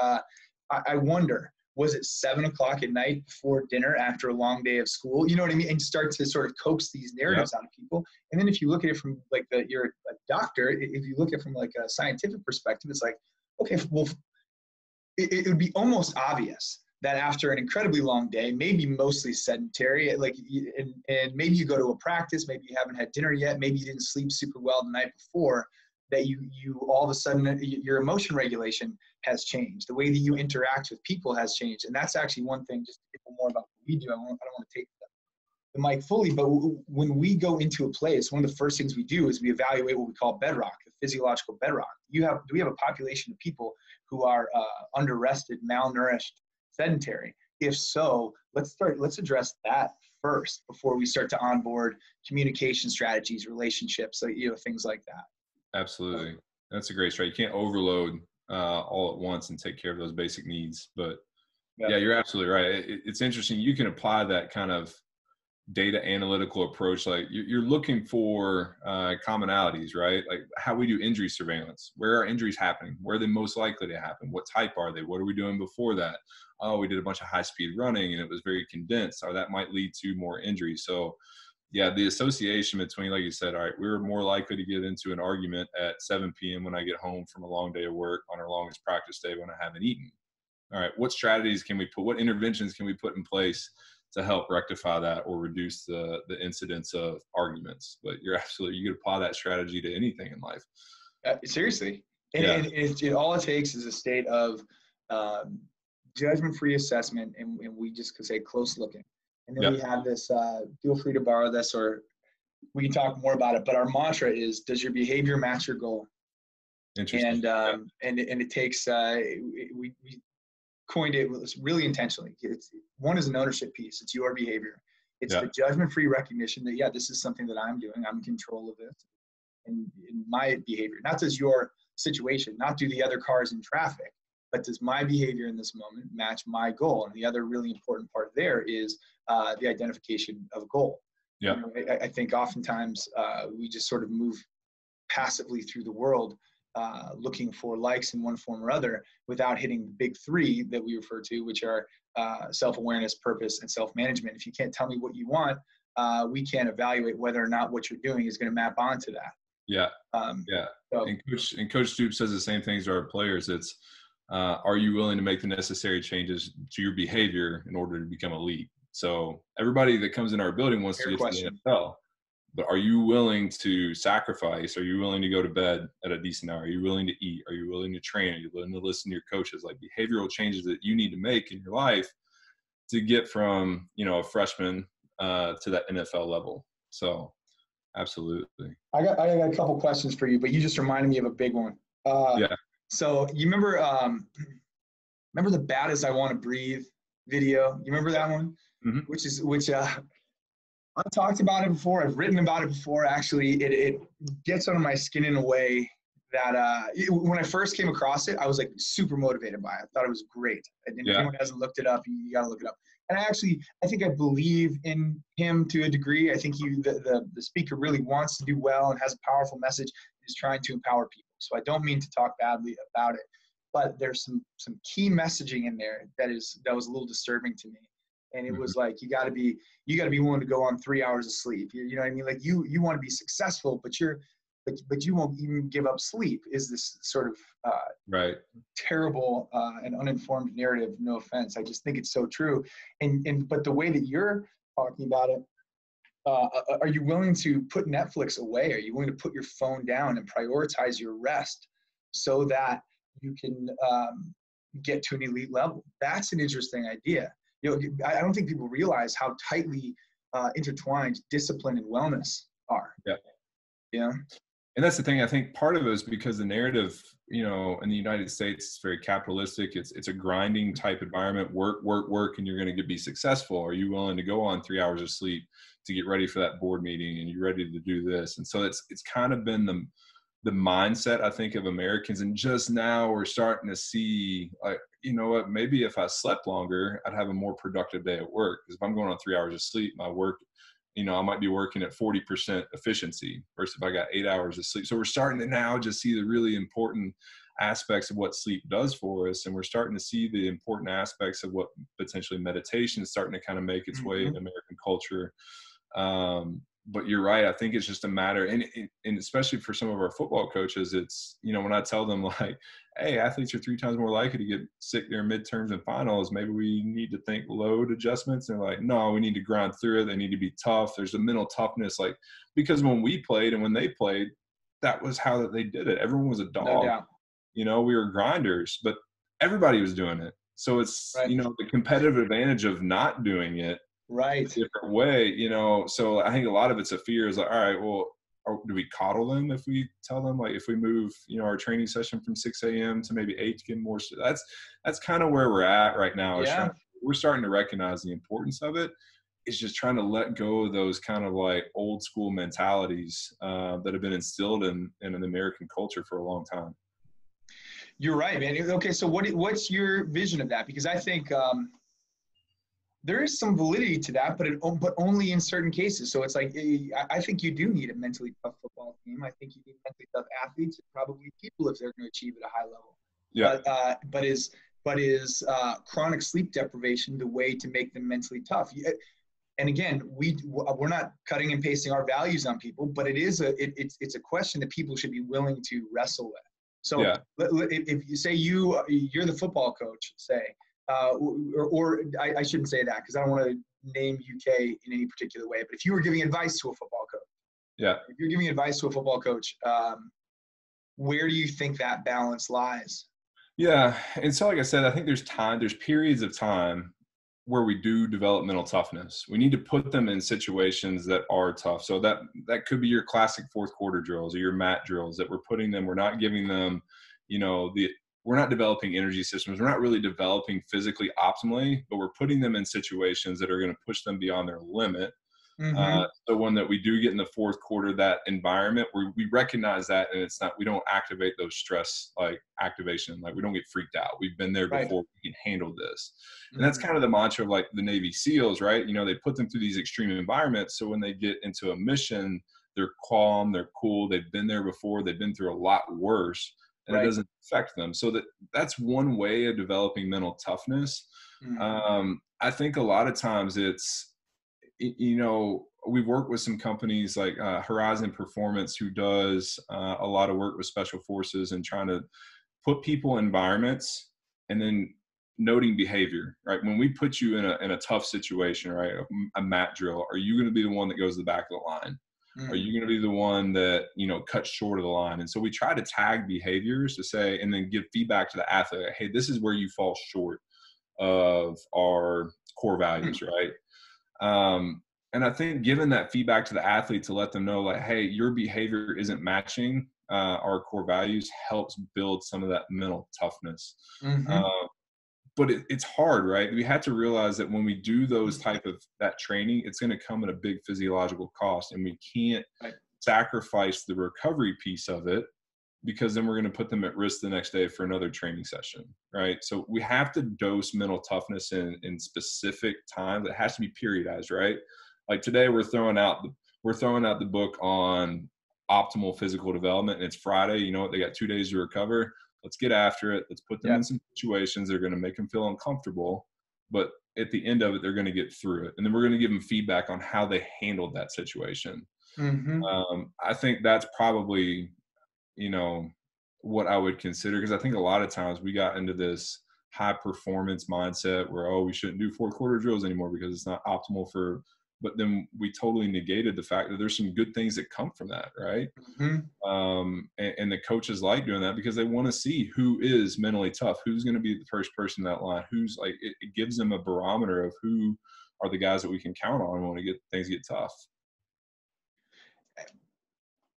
I wonder, was it 7 o'clock at night before dinner after a long day of school? You know what I mean? And start to sort of coax these narratives out of people. And then if you look at it from like you're a doctor, if you look at it from like a scientific perspective, it's like, okay, well, it would be almost obvious that after an incredibly long day, maybe mostly sedentary, like, and maybe you go to a practice, maybe you haven't had dinner yet, maybe you didn't sleep super well the night before, that you all of a sudden your emotion regulation has changed. The way that you interact with people has changed. And that's actually one thing, just to get more about what we do. I don't want to take the mic fully, but when we go into a place, one of the first things we do is we evaluate what we call bedrock, the physiological bedrock. Do we have a population of people who are under-rested, malnourished, sedentary? If so, let's address that first before we start to onboard communication strategies, relationships, things like that. Absolutely. That's a great strategy. You can't overload all at once and take care of those basic needs. But yeah, you're absolutely right. It's interesting. You can apply that kind of data analytical approach. Like you're looking for commonalities, right? Like how we do injury surveillance. Where are injuries happening? Where are they most likely to happen? What type are they? What are we doing before that? Oh, we did a bunch of high speed running and it was very condensed, or that might lead to more injuries. So yeah, the association between, like you said, all right, we're more likely to get into an argument at 7 p.m. when I get home from a long day of work on our longest practice day when I haven't eaten. All right, what strategies can we put, what interventions can we put in place to help rectify that or reduce the incidence of arguments? But you're absolutely, you could apply that strategy to anything in life. Seriously. And it all it takes is a state of judgment-free assessment, and we just could say close looking. And then we have this, feel free to borrow this or we can talk more about it, but our mantra is, does your behavior match your goal? Interesting. And it takes, we coined it really intentionally. One is an ownership piece. It's your behavior. It's the judgment-free recognition that, this is something that I'm doing. I'm in control of this and in my behavior. Not does your situation, not do the other cars in traffic, but does my behavior in this moment match my goal? And the other really important part there is the identification of a goal. Yeah. I think oftentimes we just sort of move passively through the world looking for likes in one form or other without hitting the big three that we refer to, which are self-awareness, purpose, and self-management. If you can't tell me what you want, we can't evaluate whether or not what you're doing is going to map onto that. Yeah. So. And Coach Stoops says the same things to our players. It's, are you willing to make the necessary changes to your behavior in order to become elite? So everybody that comes in our building wants to get to the NFL, but are you willing to sacrifice? Are you willing to go to bed at a decent hour? Are you willing to eat? Are you willing to train? Are you willing to listen to your coaches? Like behavioral changes that you need to make in your life to get from, a freshman to that NFL level. So absolutely. I got a couple questions for you, but you just reminded me of a big one. So you remember the Bad As I Want to Breathe video? You remember that one? Mm-hmm. Which I've talked about it before. I've written about it before. Actually, it gets under my skin in a way that when I first came across it, I was like super motivated by it. I thought it was great. And if anyone hasn't looked it up, you got to look it up. And I think I believe in him to a degree. I think the speaker really wants to do well and has a powerful message. Is trying to empower people. So I don't mean to talk badly about it, but there's some key messaging in there that was a little disturbing to me. And it was like, you gotta be willing to go on 3 hours of sleep. You know what I mean? Like you want to be successful, but you won't even give up sleep, is this sort of terrible and uninformed narrative. No offense. I just think it's so true. But the way that you're talking about it, Are you willing to put Netflix away? Are you willing to put your phone down and prioritize your rest so that you can get to an elite level? That's an interesting idea. You know, I don't think people realize how tightly intertwined discipline and wellness are. Yeah. Yeah. And that's the thing. I think part of it is because the narrative, you know, in the United States, it's very capitalistic. It's a grinding type environment. Work, work, work, and you're going to be successful. Are you willing to go on 3 hours of sleep to get ready for that board meeting? And you're ready to do this. And so it's kind of been the mindset, I think, of Americans. And just now we're starting to see, like, you know what, maybe if I slept longer, I'd have a more productive day at work. Because if I'm going on 3 hours of sleep, my work, you know, I might be working at 40% efficiency versus if I got 8 hours of sleep. So we're starting to now just see the really important aspects of what sleep does for us. And we're starting to see the important aspects of what potentially meditation is starting to kind of make its way in American culture. But you're right. I think it's just a matter, and especially for some of our football coaches, it's, you know, when I tell them like, hey, athletes are 3 times more likely to get sick during midterms and finals, maybe we need to think load adjustments. And they're like, no, we need to grind through it. They need to be tough. There's a mental toughness, like, because when we played and when they played, that was how that they did it. Everyone was a dog. No doubt. You know, we were grinders, but everybody was doing it. So it's, Right. you know, the competitive advantage of not doing it Right. a different way, you know. So I think a lot of it's a fear is like, all right, well, do we coddle them if we tell them, like, if we move, you know, our training session from 6 a.m. to maybe 8 to get more? That's kind of where we're at right now. Yeah. We're starting to recognize the importance of it. It's just trying to let go of those kind of like old school mentalities that have been instilled in an American culture for a long time. You're right, man. Okay, so what's your vision of that? Because I think there is some validity to that, but only in certain cases. So it's like, I think you do need a mentally tough football team. I think you need mentally tough athletes and probably people if they're going to achieve at a high level. Yeah. But is chronic sleep deprivation the way to make them mentally tough? And again, we're not cutting and pasting our values on people, but it's a question that people should be willing to wrestle with. So yeah. If you say you're the football coach, say, or I shouldn't say that because I don't want to name UK in any particular way, but if you were giving advice to a football coach, if you're giving advice to a football coach, where do you think that balance lies? Yeah. And so, like I said, I think there's periods of time where we do develop mental toughness. We need to put them in situations that are tough. So that could be your classic fourth quarter drills or your mat drills that we're putting them. We're not giving them, you know, we're not developing energy systems. We're not really developing physically optimally, but we're putting them in situations that are going to push them beyond their limit. So when that we do get in the fourth quarter, that environment where we recognize that, and it's not, we don't activate those stress like activation, like we don't get freaked out. We've been there before. We can handle this. And that's kind of the mantra of like the Navy SEALs, right? You know, they put them through these extreme environments. So when they get into a mission, they're calm, they're cool. They've been there before. They've been through a lot worse, and it doesn't affect them. So that's one way of developing mental toughness. I think a lot of times it's, you know, we've worked with some companies like Horizon Performance, who does a lot of work with special forces and trying to put people in environments and then noting behavior, right? When we put you in a tough situation, right, a mat drill, are you going to be the one that goes to the back of the line? Are you going to be the one that, you know, cuts short of the line? And so we try to tag behaviors to say, and then give feedback to the athlete, hey, this is where you fall short of our core values, right? And I think giving that feedback to the athlete to let them know, like, hey, your behavior isn't matching our core values, helps build some of that mental toughness. But it's hard, right? We have to realize that when we do those type of that training, it's going to come at a big physiological cost, and we can't sacrifice the recovery piece of it, because then we're going to put them at risk the next day for another training session, right? So we have to dose mental toughness in specific times. It has to be periodized, right? Like today we're throwing out the book on optimal physical development, and it's Friday. You know what? They got 2 days to recover. Let's get after it. Let's put them in some situations that are going to make them feel uncomfortable, but at the end of it, they're going to get through it. And then we're going to give them feedback on how they handled that situation. I think that's probably, you know, what I would consider, because I think a lot of times we got into this high performance mindset where, oh, we shouldn't do fourth quarter drills anymore because it's not optimal for but then we totally negated the fact that there's some good things that come from that, right? And the coaches like doing that because they want to see who is mentally tough, who's going to be the first person in that line, who's like, it gives them a barometer of who are the guys that we can count on when things get tough.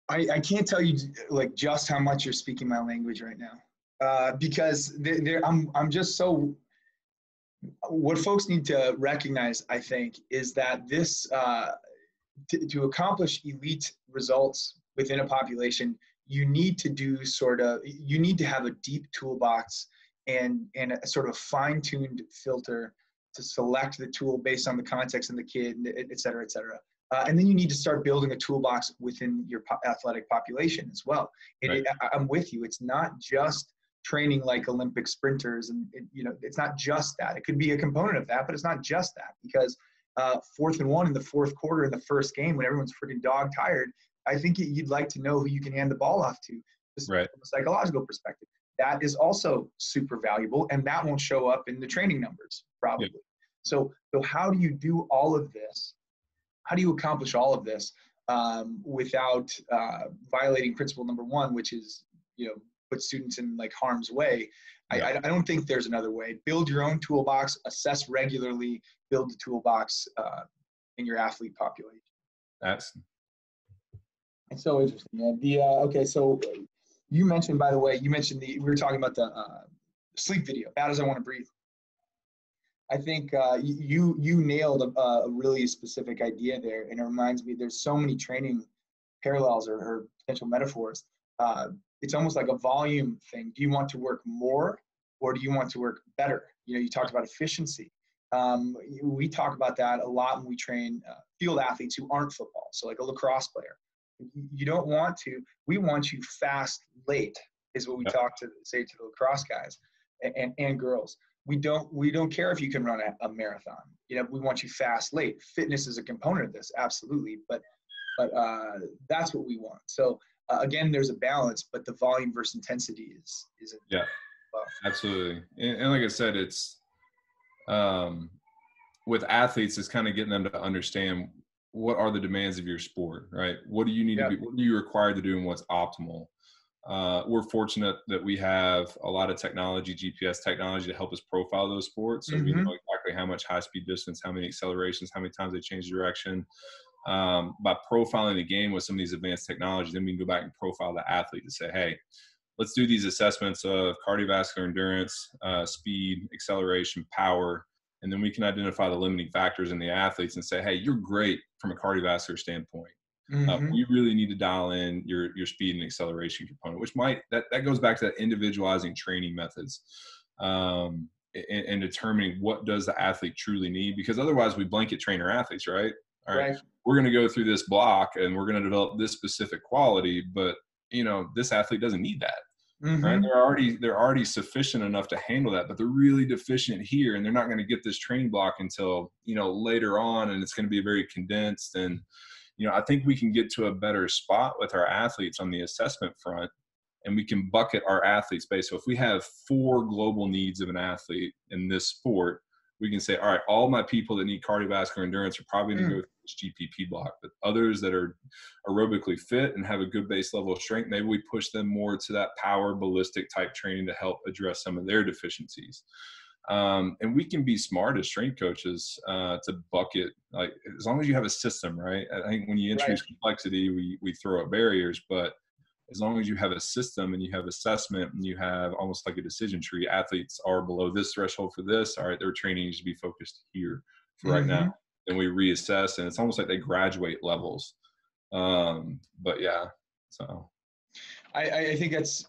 I can't tell you like just how much you're speaking my language right now, because I'm just so. What folks need to recognize, I think, is that this to accomplish elite results within a population, you need to have a deep toolbox and a sort of fine-tuned filter to select the tool based on the context and the kid, et cetera, et cetera. And then you need to start building a toolbox within your athletic population as well. Right. I'm with you. It's not just training like Olympic sprinters, and it's not just that. It could be a component of that, but it's not just that, because 4th and 1 in the fourth quarter in the first game when everyone's freaking dog tired, I think you'd like to know who you can hand the ball off to, just right. From a psychological perspective. That is also super valuable, and that won't show up in the training numbers probably. Yeah. So how do you do all of this? How do you accomplish all of this without violating principle number 1, which is, put students in like harm's way? Yeah. I don't think there's another way. Build your own toolbox, assess regularly, build the toolbox in your athlete population. That's so interesting, man. Okay, so you mentioned, by the way, we were talking about the sleep video, Bad as I Want to Breathe. I think you nailed a really specific idea there, and it reminds me there's so many training parallels or potential metaphors. It's almost like a volume thing. Do you want to work more, or do you want to work better? You talked about efficiency. We talk about that a lot when we train field athletes who aren't football, so like a lacrosse player. You don't want to. We want you fast late is what we say to the lacrosse guys and girls. We don't care if you can run a marathon. We want you fast late. Fitness is a component of this, absolutely, but that's what we want. So again, there's a balance, but the volume versus intensity is yeah, absolutely. And like I said, it's with athletes, it's kind of getting them to understand what are the demands of your sport, right? What do you need to be? What are you required to do, and what's optimal? We're fortunate that we have a lot of technology, GPS technology, to help us profile those sports. So we know exactly how much high speed distance, how many accelerations, how many times they change direction. By profiling the game with some of these advanced technologies, then we can go back and profile the athlete to say, hey, let's do these assessments of cardiovascular endurance, speed, acceleration, power. And then we can identify the limiting factors in the athletes and say, hey, you're great from a cardiovascular standpoint. We really need to dial in your speed and acceleration component, which that goes back to that individualizing training methods and determining what does the athlete truly need, because otherwise we blanket train our athletes, right? All right. We're going to go through this block and we're going to develop this specific quality, but this athlete doesn't need that. Right? They're already sufficient enough to handle that, but they're really deficient here, and they're not going to get this training block until later on, and it's going to be very condensed. And I think we can get to a better spot with our athletes on the assessment front, and we can bucket our athletes based. So if we have 4 global needs of an athlete in this sport, we can say, all right, all my people that need cardiovascular endurance are probably going to go through this GPP block, but others that are aerobically fit and have a good base level of strength, maybe we push them more to that power ballistic type training to help address some of their deficiencies. And we can be smart as strength coaches to bucket, like, as long as you have a system, right? I think when you introduce complexity, we throw up barriers, but as long as you have a system and you have assessment and you have almost like a decision tree, athletes are below this threshold for this. All right, their training needs to be focused here for right now. Then we reassess, and it's almost like they graduate levels. But yeah, so I think that's,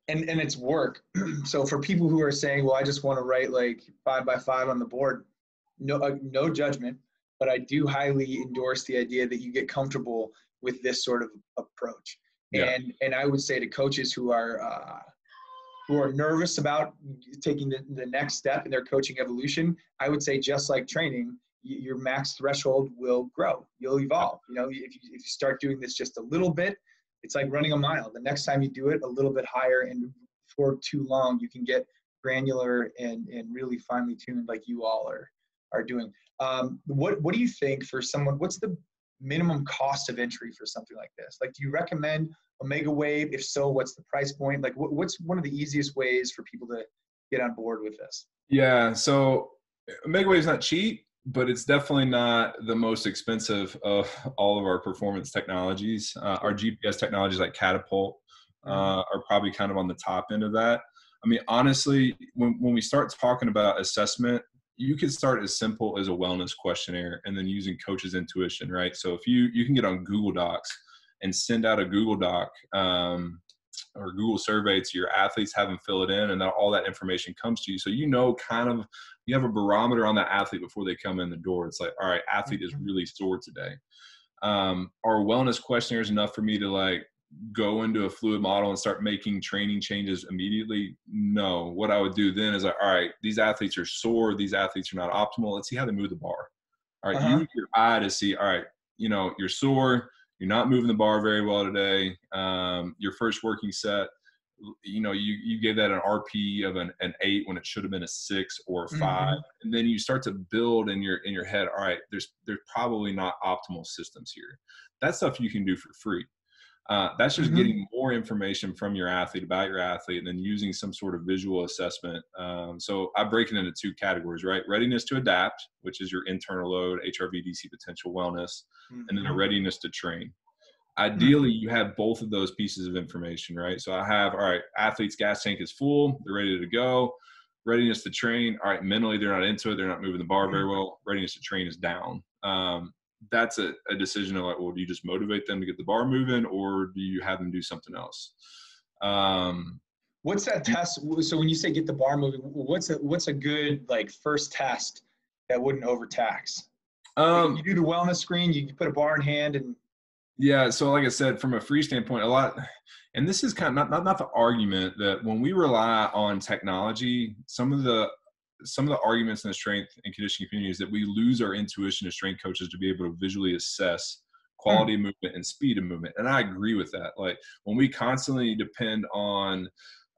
and it's work. So for people who are saying, well, I just want to write like 5x5 on the board, no judgment, but I do highly endorse the idea that you get comfortable with this sort of approach. Yeah. And I would say to coaches who are nervous about taking the next step in their coaching evolution, I would say, just like training, your max threshold will grow. You'll evolve. If you start doing this just a little bit, it's like running a mile. The next time you do it a little bit higher, and for too long, you can get granular and really finely tuned, like you all are doing. What do you think for someone? What's the minimum cost of entry for something like this? Like, do you recommend Omega Wave? If so, what's the price point? Like, what's one of the easiest ways for people to get on board with this? Yeah. So Omega Wave's not cheap, but it's definitely not the most expensive of all of our performance technologies. Our GPS technologies like Catapult are probably kind of on the top end of that. I mean, honestly, when we start talking about assessment, you can start as simple as a wellness questionnaire and then using coach's intuition, right? So if you can get on Google Docs and send out a Google Doc or Google survey to your athletes, have them fill it in, and all that information comes to you. So kind of you have a barometer on that athlete before they come in the door. It's like, all right, athlete is really sore today. Our wellness questionnaire is enough for me to like go into a fluid model and start making training changes immediately? No. What I would do then is like, all right, these athletes are sore. These athletes are not optimal. Let's see how they move the bar. All right. Use your eye to see, all right, you're sore. You're not moving the bar very well today. Your first working set, you gave that an RP of an 8 when it should have been a 6 or a 5. And then you start to build in your head, all right, there's probably not optimal systems here. That stuff you can do for free. That's just getting more information from your athlete about your athlete and then using some sort of visual assessment. So I break it into 2 categories, right? Readiness to adapt, which is your internal load, HRV/DC potential wellness, and then a readiness to train. Ideally, you have both of those pieces of information, right? So I have, all right, athlete's gas tank is full. They're ready to go. Readiness to train. All right, mentally, they're not into it. They're not moving the bar very well. Readiness to train is down. That's a decision of like, well, do you just motivate them to get the bar moving or do you have them do something else? What's that test? So when you say get the bar moving, what's a good like first test that wouldn't overtax? You do the wellness screen, you put a bar in hand and. Yeah. So like I said, from a free standpoint, a lot, and this is kind of not the argument that when we rely on technology, some of the arguments in the strength and conditioning community is that we lose our intuition as strength coaches to be able to visually assess quality of movement and speed of movement. And I agree with that. Like when we constantly depend on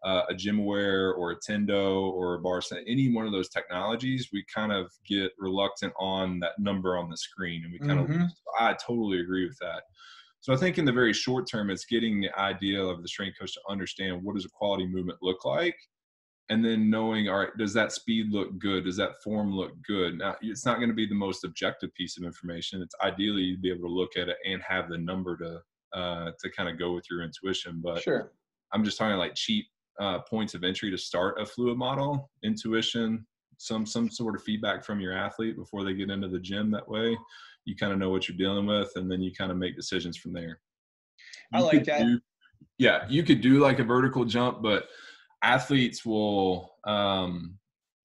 a GymAware or a Tendo or a Barset, any one of those technologies, we kind of get reluctant on that number on the screen and we kind of lose. I totally agree with that. So I think in the very short term, it's getting the idea of the strength coach to understand what does a quality movement look like. And then knowing, all right, does that speed look good? Does that form look good? Now, it's not going to be the most objective piece of information. It's ideally you'd be able to look at it and have the number to kind of go with your intuition. But sure. I'm just talking like cheap points of entry to start a fluid model, intuition, some sort of feedback from your athlete before they get into the gym. That way you kind of know what you're dealing with, and then you kind of make decisions from there. I like that. You could do like a vertical jump, but athletes will,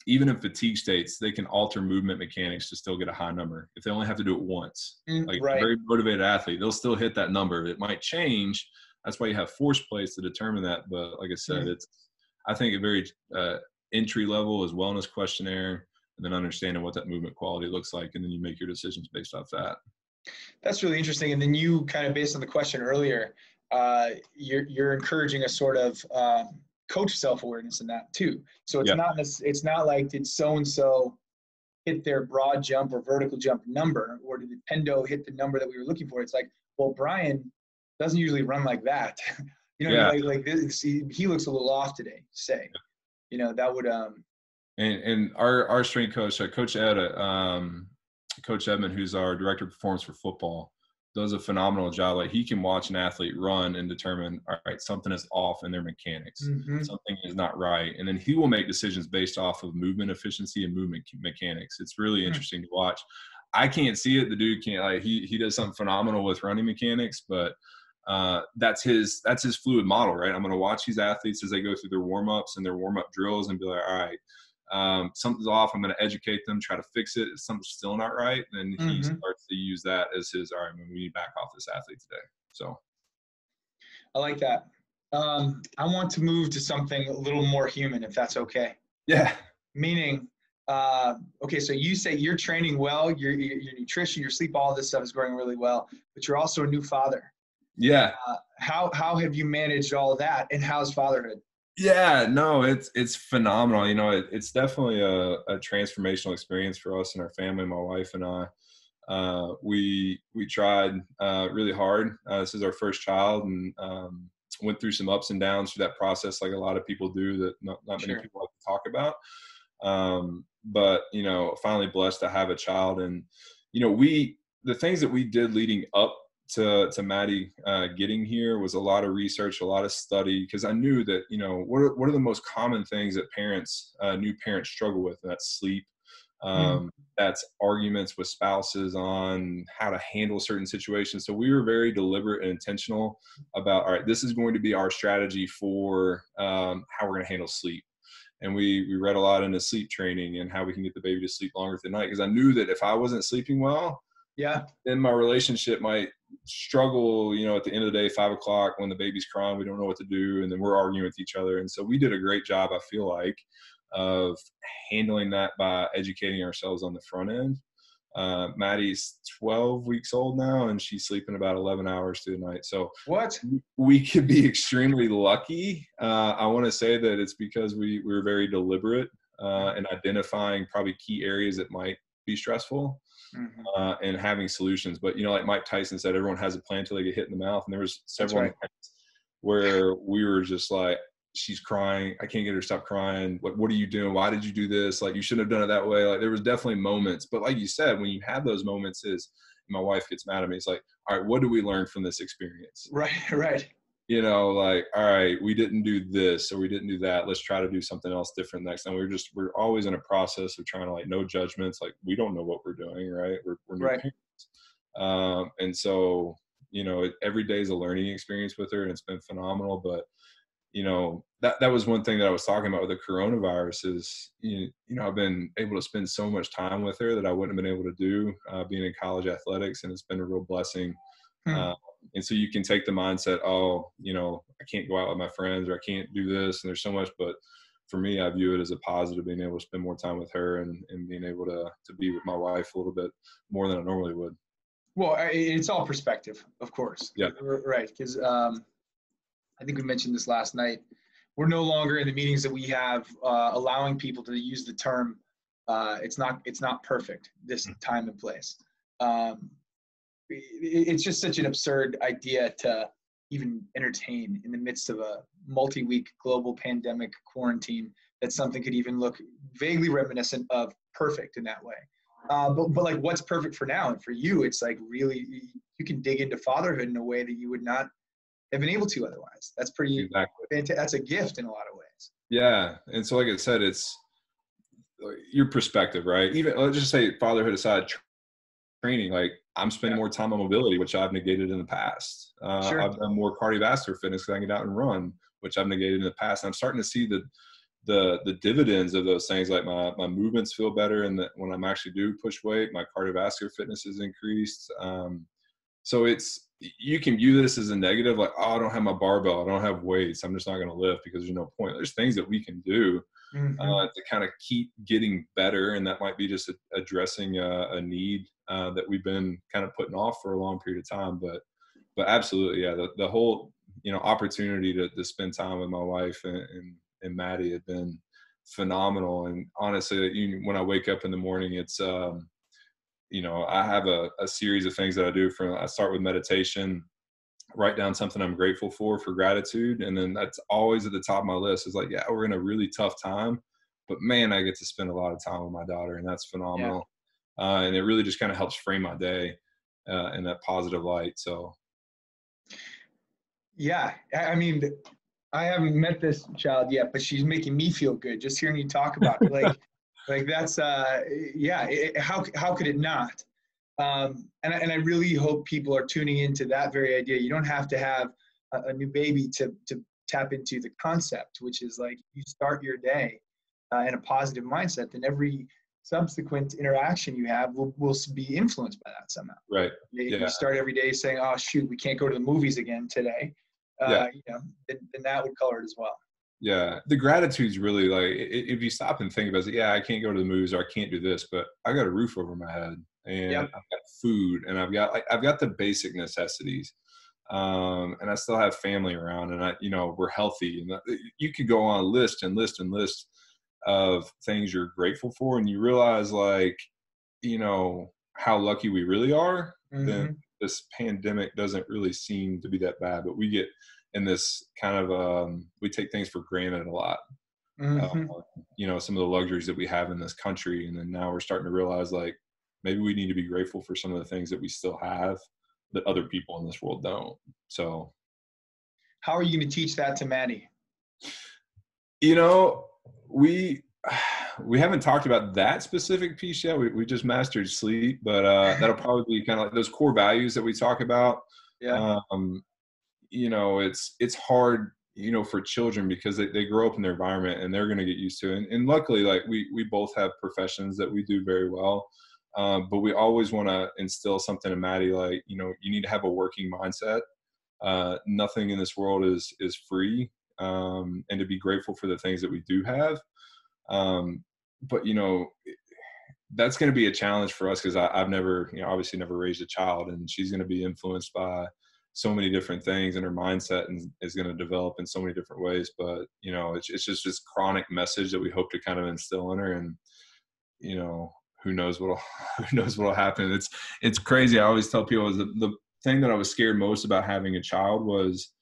even in fatigue states, they can alter movement mechanics to still get a high number if they only have to do it once. Like a very motivated athlete, they'll still hit that number. It might change. That's why you have force plays to determine that. But like I said, I think a very entry level is wellness questionnaire and then understanding what that movement quality looks like. And then you make your decisions based off that. That's really interesting. And then you kind of based on the question earlier, you're encouraging a sort of coach self-awareness in that too. So it's not like did so-and-so hit their broad jump or vertical jump number, or did the Tendo hit the number that we were looking for? It's like, well, Brian doesn't usually run like that. Like this, he looks a little off today, say. That would and our strength coach, Coach Ed, Coach Edmond, who's our director of performance for football, does a phenomenal job. Like he can watch an athlete run and determine, all right, something is off in their mechanics. Something is not right. And then he will make decisions based off of movement efficiency and movement mechanics. It's really interesting to watch. I can't see it. The dude can't, like he does something phenomenal with running mechanics, but that's his fluid model, right? I'm going to watch these athletes as they go through their warm-ups and their warm-up drills and be like, all right, something's off. I'm going to educate them, try to fix it. If something's still not right, then he starts to use that as his, all right, we need to back off this athlete today. So I like that. I want to move to something a little more human, if that's okay. Yeah. Meaning, okay, so you say you're training well, your nutrition, your sleep, all this stuff is going really well, but you're also a new father. Yeah. How have you managed all of that, and how's fatherhood? Yeah, no, it's phenomenal. You know, it's definitely a transformational experience for us and our family, my wife and I. We tried really hard. This is our first child, and went through some ups and downs through that process, like a lot of people do, that not many Sure. people like to talk about. But you know, finally blessed to have a child, and you know, the things that we did leading up to Maddie getting here was a lot of research, a lot of study, because I knew that, you know, what are the most common things that new parents struggle with, and that's sleep. Mhm. That's arguments with spouses on how to handle certain situations. So we were very deliberate and intentional about, all right, this is going to be our strategy for how we're going to handle sleep. And we read a lot into sleep training and how we can get the baby to sleep longer through the night, because I knew that if I wasn't sleeping well, Yeah. then my relationship might struggle, you know, at the end of the day, 5 o'clock when the baby's crying, we don't know what to do. And then we're arguing with each other. And so we did a great job, I feel like, of handling that by educating ourselves on the front end. Maddie's 12 weeks old now, and she's sleeping about 11 hours through the night. So What? we could be extremely lucky. I want to say that it's because we were very deliberate in identifying probably key areas that might be stressful, Mhm. and having solutions. But you know, like Mike Tyson said, everyone has a plan until they get hit in the mouth. And there was That's several right. nights where we were just like, she's crying, I can't get her to stop crying. What are you doing? Why did you do this? Like, you shouldn't have done it that way. Like, there was definitely moments. But like you said, when you have those moments, is my wife gets mad at me. It's like, all right, what do we learn from this experience? Right. Right. You know, like, all right, we didn't do this or we didn't do that, let's try to do something else different next time. We're always in a process of trying to, like, no judgments, like, we don't know what we're doing, right? We're new Right. parents. And so, you know, every day is a learning experience with her, and it's been phenomenal. But you know, that was one thing that I was talking about with the coronavirus is, you know, I've been able to spend so much time with her that I wouldn't have been able to do being in college athletics, and it's been a real blessing. Hmm. uh, and so you can take the mindset, oh, you know, I can't go out with my friends, or I can't do this, and there's so much. But for me, I view it as a positive, being able to spend more time with her, and being able to be with my wife a little bit more than I normally would. Well, it's all perspective, of course. Yeah. Right. Because I think we mentioned this last night. We're no longer in the meetings that we have allowing people to use the term. It's not perfect this time and place. Um, it's just such an absurd idea to even entertain in the midst of a multi-week global pandemic quarantine, that something could even look vaguely reminiscent of perfect in that way. But like, what's perfect for now and for you? It's like, really, you can dig into fatherhood in a way that you would not have been able to otherwise. That's pretty Exactly. fantastic. That's a gift in a lot of ways. Yeah. And so, like I said, it's your perspective, right? Even, let's just say, fatherhood aside, training, like, I'm spending Yeah, more time on mobility, which I've negated in the past. sure. I've done more cardiovascular fitness because I can get out and run, which I've negated in the past. And I'm starting to see the dividends of those things. Like, my movements feel better, and that when I'm actually do push weight, my cardiovascular fitness is increased. So you can view this as a negative, like, oh, I don't have my barbell, I don't have weights, I'm just not going to lift, because there's no point. There's things that we can do Hmm. to kind of keep getting better, and that might be just addressing a need that we've been kind of putting off for a long period of time. But absolutely, yeah, the whole, you know, opportunity to spend time with my wife and Maddie had been phenomenal. And honestly, when I wake up in the morning, it's you know, I have a series of things that I do. I start with meditation, write down something I'm grateful for gratitude. And then that's always at the top of my list, is like, yeah, we're in a really tough time, but man, I get to spend a lot of time with my daughter, and that's Yeah. phenomenal. And it really just kind of helps frame my day in that positive light. So Yeah. I mean, I haven't met this child yet, but she's making me feel good just hearing you talk about it. Like that's yeah. How could it not? And I really hope people are tuning into that very idea. You don't have to have a new baby to tap into the concept, which is like, you start your day in a positive mindset, then every subsequent interaction you have will be influenced by that somehow. right. If you Yeah. start every day saying, "Oh shoot, we can't go to the movies again today," Yeah. then that would color it as well. Yeah. The gratitude's really, like, if you stop and think about it, yeah, I can't go to the movies, or I can't do this, but I got a roof over my head, and Yep. I've got food, and I've got the basic necessities. And I still have family around, and we're healthy. And you could go on a list and list and list of things you're grateful for, and you realize, like, how lucky we really are. Then Hmm. this pandemic doesn't really seem to be that bad, but we get in this kind of we take things for granted a lot. uh, Hmm. some of the luxuries that we have in this country, and then now we're starting to realize, like, maybe we need to be grateful for some of the things that we still have that other people in this world don't. So, How are you going to teach that to Maddie? you know we we haven't talked about that specific piece yet. We just mastered sleep, but that'll probably be kind of like those core values that we talk about. Yeah. um, it's hard, for children, because they grow up in their environment and they're going to get used to it. And luckily, like, we both have professions that we do very well. But we always want to instill something in Maddie, like, you need to have a working mindset. Nothing in this world is free. And to be grateful for the things that we do have. But that's going to be a challenge for us, because I've never, obviously never raised a child, and she's going to be influenced by so many different things, and her mindset is going to develop in so many different ways. But it's just this chronic message that we hope to kind of instill in her. And you know who knows what'll who knows what'll happen. It's crazy. I always tell people, the thing that I was scared most about having a child was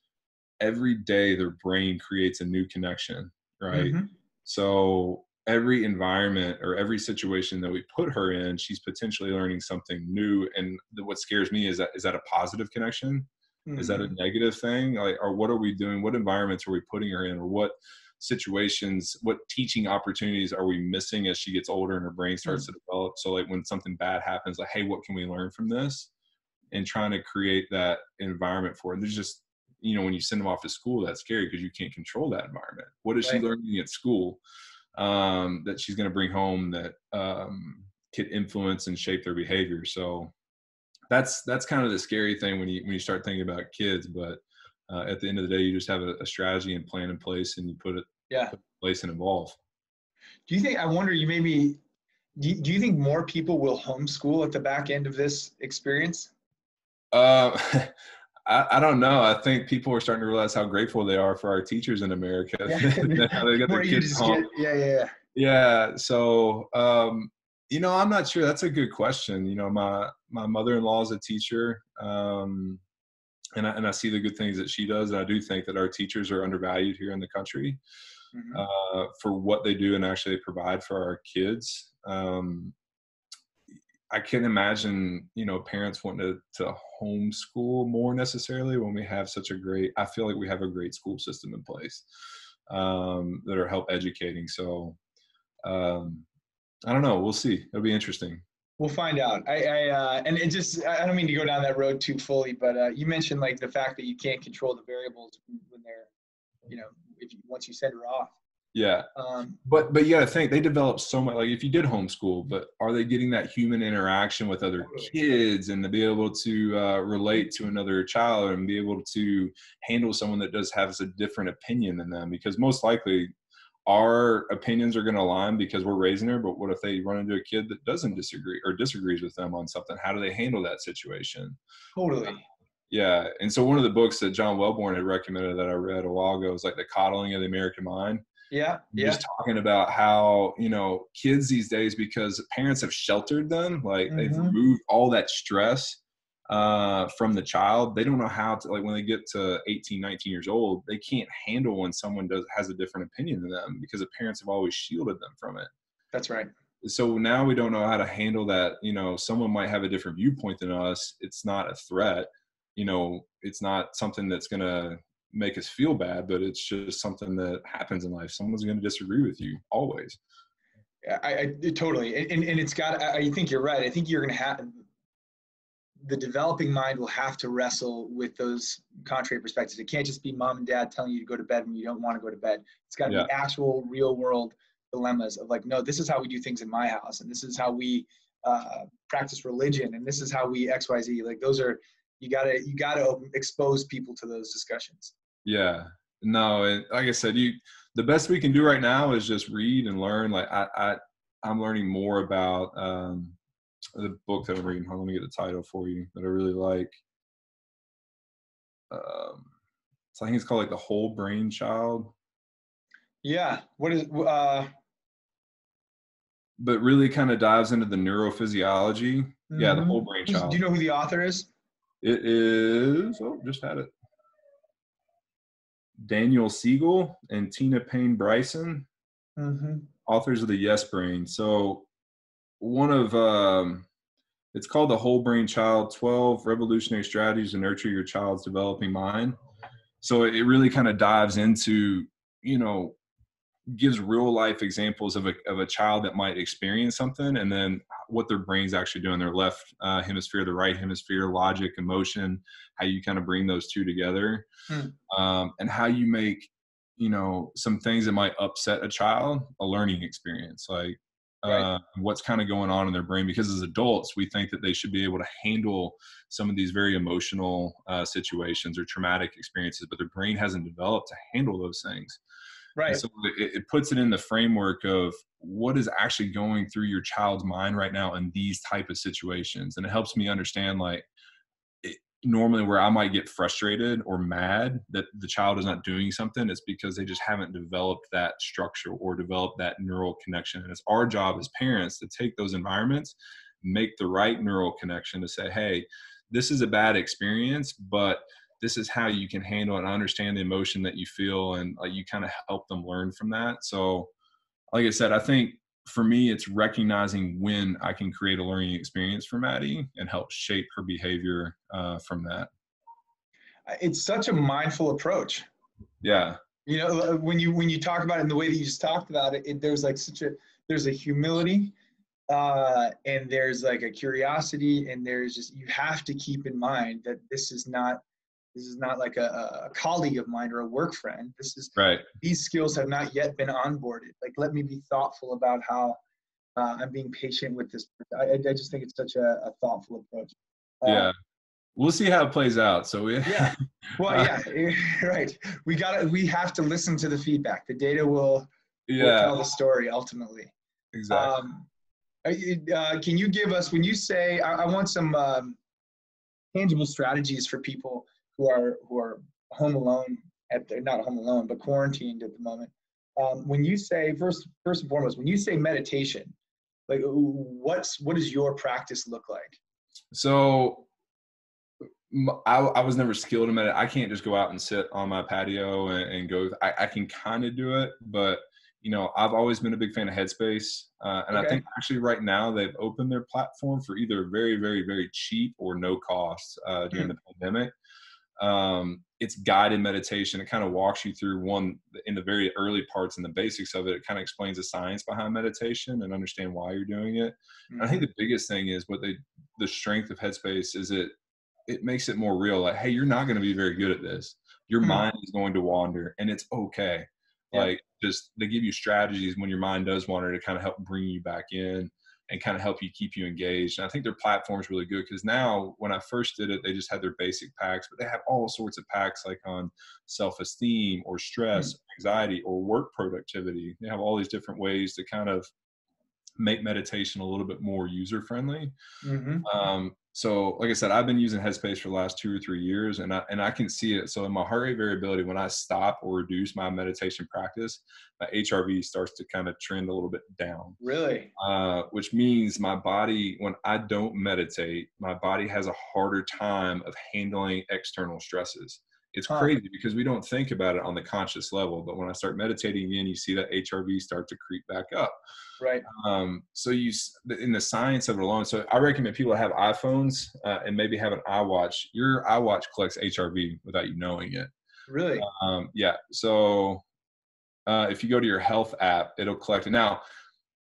every day their brain creates a new connection, right? Hmm. So every environment or every situation that we put her in, she's potentially learning something new. And what scares me is that a positive connection? Is that a Hmm. negative thing? Like, or what are we doing? What environments are we putting her in? Or what situations, what teaching opportunities are we missing as she gets older and her brain starts to develop? So, like, when something bad happens, like, hey, what can we learn from this? And trying to create that environment for her. And there's just, when you send them off to school, that's scary because you can't control that environment. What is she Right. learning at school that she's going to bring home that could influence and shape their behavior? So that's kind of the scary thing when you start thinking about kids. But at the end of the day, you just have a strategy and plan in place, and you put it Yeah. in place and evolve. Do you think, I wonder, do you think more people will homeschool at the back end of this experience? Uh, I don't know. I think people are starting to realize how grateful they are for our teachers in America. Yeah. How they got their Where you kids just home. get, yeah, yeah, yeah. Yeah. So, I'm not sure. That's a good question. My mother-in-law is a teacher, and I see the good things that she does. And I do think that our teachers are undervalued here in the country Hmm. for what they do and actually provide for our kids. I can't imagine, parents wanting to homeschool more necessarily when we have I feel like we have a great school system in place that are help educating. So um, I don't know. We'll see. It'll be interesting. We'll find out. And it just, I don't mean to go down that road too fully, but you mentioned like the fact that you can't control the variables when they're, once you send her off. Yeah. Um, But you got to think they develop so much. Like, if you did homeschool, but are they getting that human interaction with other totally. kids, and to be able to relate to another child and be able to handle someone that does have a different opinion than them? Because most likely our opinions are going to align because we're raising her. But what if they run into a kid that doesn't disagree or disagrees with them on something? How do they handle that situation? Totally. Yeah. And so one of the books that John Wellborn had recommended that I read a while ago is like The Coddling of the American Mind. Yeah. Yeah. Just talking about how, kids these days, because parents have sheltered them, like they've Hmm. removed all that stress from the child. They don't know how to, like, when they get to 18, 19 years old, they can't handle when someone has a different opinion than them because the parents have always shielded them from it. That's right. So now we don't know how to handle that. Someone might have a different viewpoint than us. It's not a threat. It's not something that's going to make us feel bad, but it's just something that happens in life. Someone's going to disagree with you always. Yeah, I totally. And it's got, I think you're right. I think you're going to have, the developing mind will have to wrestle with those contrary perspectives. It can't just be mom and dad telling you to go to bed when you don't want to go to bed. It's got to Yeah. be actual real world dilemmas of like, no, this is how we do things in my house, and this is how we practice religion, and this is how we X Y Z. Like those are, you gotta expose people to those discussions. Yeah. No. And like I said, the best we can do right now is just read and learn. Like I'm learning more about the book that I'm reading. Hold on, let me get the title for you that I really like. so I think it's called like the Whole Brain Child. Yeah. What is, But really kind of dives into the neurophysiology. Yeah, the Whole Brain do Child. you know who the author is? It is, oh, just had it. Daniel Siegel and Tina Payne Bryson, authors of the Yes Brain. So one of it's called the Whole Brain Child: 12 Revolutionary Strategies to Nurture Your Child's Developing Mind. So it really kind of dives into, you know, gives real life examples of a child that might experience something, and then what their brain's actually doing, their left hemisphere, the right hemisphere, logic, emotion, how you kind of bring those two together, and how you make, you know, some things that might upset a child a learning experience, like what's kind of going on in their brain, because as adults we think that they should be able to handle some of these very emotional situations or traumatic experiences, but their brain hasn't developed to handle those things. And so it puts it in the framework of what is actually going through your child's mind right now in these type of situations. And it helps me understand, like, normally where I might get frustrated or mad that the child is not doing something, it's because they just haven't developed that structure or developed that neural connection. And it's our job as parents to take those environments, make the right neural connection to say, hey, this is a bad experience, but this is how you can handle it and understand the emotion that you feel, and you kind of help them learn from that. So like I said, I think for me it's recognizing when I can create a learning experience for Maddie and help shape her behavior from that. It's such a mindful approach. Yeah. You know, when you talk about it in the way that you just talked about it, there's like there's a humility, and there's like a curiosity, and there's just, you have to keep in mind that this is not like a colleague of mine or a work friend. This is right. These skills have not yet been onboarded. Like, let me be thoughtful about how I'm being patient with this. I just think it's such a thoughtful approach. Yeah. We'll see how it plays out. So yeah. Well, yeah, right. We have to listen to the feedback. The data will tell the story ultimately. Exactly. Can you give us, when you say, I want some tangible strategies for people who are home alone not home alone, but quarantined at the moment. When you say, first and foremost, when you say meditation, like what does your practice look like? So I was never skilled in meditation. I can't just go out and sit on my patio and go. I can kind of do it, but you know, I've always been a big fan of Headspace, and I think actually right now they've opened their platform for either very, very, very cheap or no cost during the pandemic. It's guided meditation. It kind of walks you through one in the very early parts and the basics of it. It kind of explains the science behind meditation and understand why you're doing it. I think the biggest thing is the strength of Headspace is it makes it more real. Like, hey, you're not going to be very good at this. Your mind is going to wander, and it's okay. Like, just they give you strategies when your mind does wander to kind of help bring you back in and kind of help you keep you engaged. And I think their platform is really good, because now when I first did it, they just had their basic packs, but they have all sorts of packs like on self-esteem or stress, anxiety, or work productivity. They have all these different ways to kind of make meditation a little bit more user-friendly. So like I said, I've been using Headspace for the last 2 or 3 years, and I can see it. So in my heart rate variability, when I stop or reduce my meditation practice, my HRV starts to kind of trend a little bit down. Really? Which means my body, when I don't meditate, my body has a harder time of handling external stresses. It's crazy because we don't think about it on the conscious level, but when I start meditating again, you see that HRV start to creep back up. Right. So in the science of it alone, so I recommend people have iPhones and maybe have an iWatch. Your iWatch collects HRV without you knowing it. Really? Yeah. So if you go to your health app, it'll collect it. Now,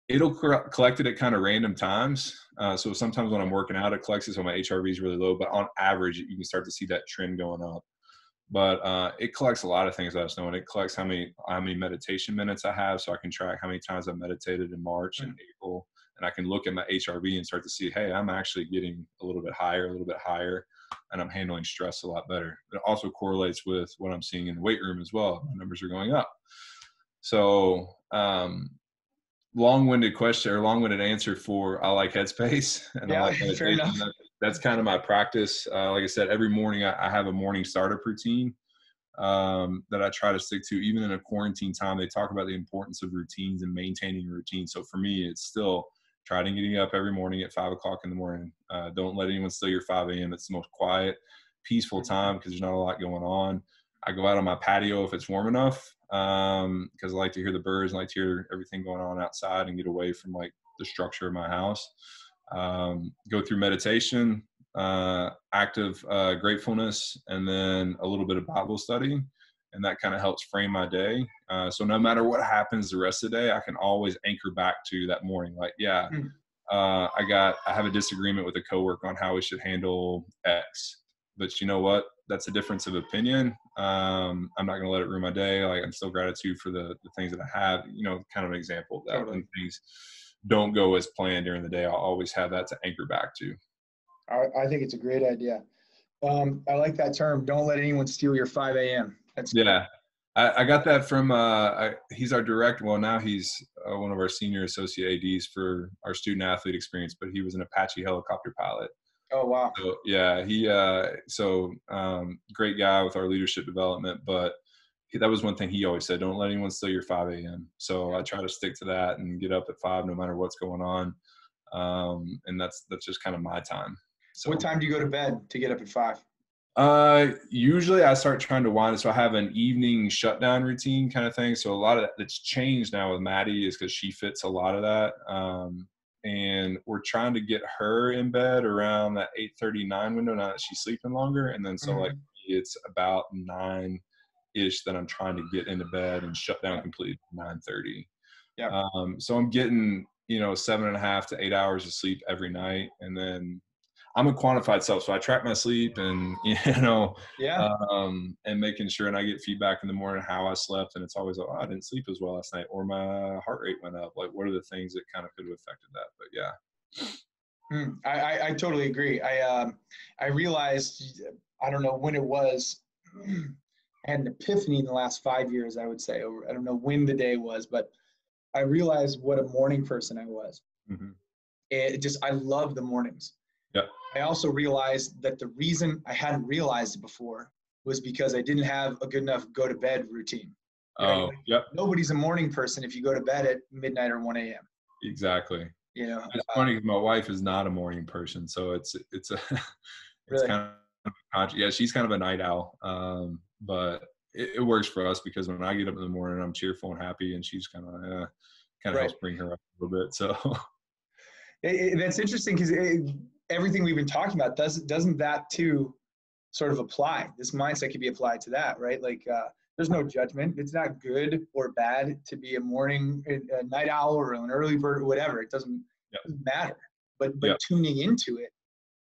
it'll collect it at kind of random times. So sometimes when I'm working out, it collects it, so my HRV is really low. But on average, you can start to see that trend going up. But it collects a lot of things without us knowing. It collects how many meditation minutes I have, so I can track how many times I've meditated in March and April, and I can look at my HRV and start to see, hey, I'm actually getting a little bit higher, and I'm handling stress a lot better. It also correlates with what I'm seeing in the weight room as well. My numbers are going up. So long-winded question or long-winded answer for I like Headspace and I like meditation. that's kind of my practice. Like I said, every morning I have a morning startup routine that I try to stick to. Even in a quarantine time, they talk about the importance of routines and maintaining a routine. So for me, it's still try to getting up every morning at 5 o'clock in the morning. Don't let anyone steal your 5 a.m. It's the most quiet, peaceful time because there's not a lot going on. I go out on my patio if it's warm enough because I like to hear the birds and I like to hear everything going on outside and get away from like the structure of my house. Go through meditation, active gratefulness, and then a little bit of Bible study. And that kind of helps frame my day. So no matter what happens the rest of the day, I can always anchor back to that morning. Like, yeah, I have a disagreement with a coworker on how we should handle X, but you know what? That's a difference of opinion. I'm not going to let it ruin my day. Like I'm still gratitude for the things that I have, kind of an example of that. Totally. When things don't go as planned during the day, I'll always have that to anchor back to. I think it's a great idea. I like that term. Don't let anyone steal your 5 a.m. That's yeah. Cool. I got that from, he's our director. Well, now he's one of our senior associate ADs for our student athlete experience, but he was an Apache helicopter pilot. Oh, wow. So, yeah, great guy with our leadership development, but that was one thing he always said, don't let anyone steal your 5 a.m. So I try to stick to that and get up at 5 no matter what's going on. And that's just kind of my time. So, what time do you go to bed to get up at 5? Usually I start trying to wind it. So I have an evening shutdown routine kind of thing. So a lot of that's changed now with Maddie is because she fits a lot of that. And we're trying to get her in bed around that 8:39 window now that she's sleeping longer. And then so like it's about 9-ish that I'm trying to get into bed and shut down completely at 9:30. Yeah. So I'm getting, 7.5 to 8 hours of sleep every night. And then I'm a quantified self, so I track my sleep and, and making sure, and I get feedback in the morning how I slept, and it's always, I didn't sleep as well last night, or my heart rate went up. Like, what are the things that kind of could have affected that? But yeah. I totally agree. I realized, I don't know when it was, I had an epiphany in the last 5 years, I would say, or I don't know when the day was, but I realized what a morning person I was. I love the mornings. Yeah. I also realized that the reason I hadn't realized it before was because I didn't have a good enough go to bed routine. Nobody's a morning person if you go to bed at midnight or 1 a.m. Exactly. It's funny because my wife is not a morning person, so it's really? kind of she's kind of a night owl, but it works for us because when I get up in the morning, I'm cheerful and happy, and she's kind of helps bring her up a little bit. So that's interesting because everything we've been talking about doesn't that too sort of apply? This mindset can be applied to that, right? Like there's no judgment. It's not good or bad to be a night owl or an early bird or whatever. It doesn't matter. But tuning into it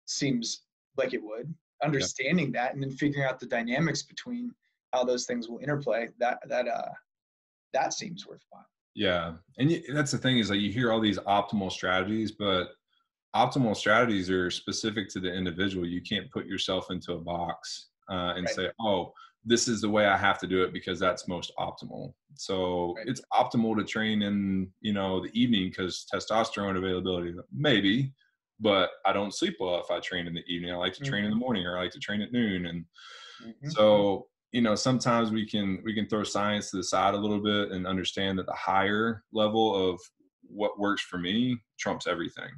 seems like it would. Understanding that and then figuring out the dynamics between how those things will interplay. That seems worthwhile. Yeah, and that's the thing is like you hear all these optimal strategies, but optimal strategies are specific to the individual. You can't put yourself into a box and say, oh, this is the way I have to do it because that's most optimal. So it's optimal to train in, the evening because testosterone availability, maybe, but I don't sleep well if I train in the evening. I like to train in the morning or I like to train at noon. And so, sometimes we can throw science to the side a little bit and understand that the higher level of what works for me trumps everything.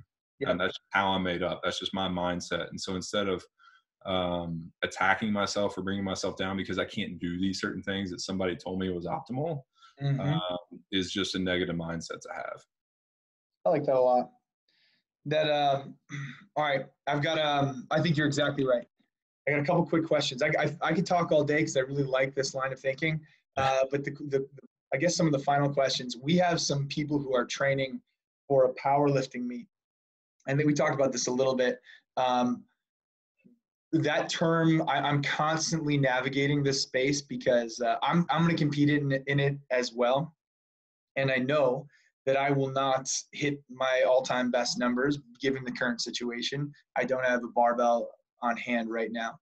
And that's how I'm made up. That's just my mindset. And so instead of attacking myself or bringing myself down because I can't do these certain things that somebody told me was optimal, is just a negative mindset to have. I like that a lot. All right. I've got, I think you're exactly right. I got a couple quick questions. I could talk all day because I really like this line of thinking. But I guess some of the final questions, we have some people who are training for a powerlifting meet. I think we talked about this a little bit. That term, I'm constantly navigating this space because I'm going to compete in it as well. And I know that I will not hit my all-time best numbers given the current situation. I don't have a barbell on hand right now,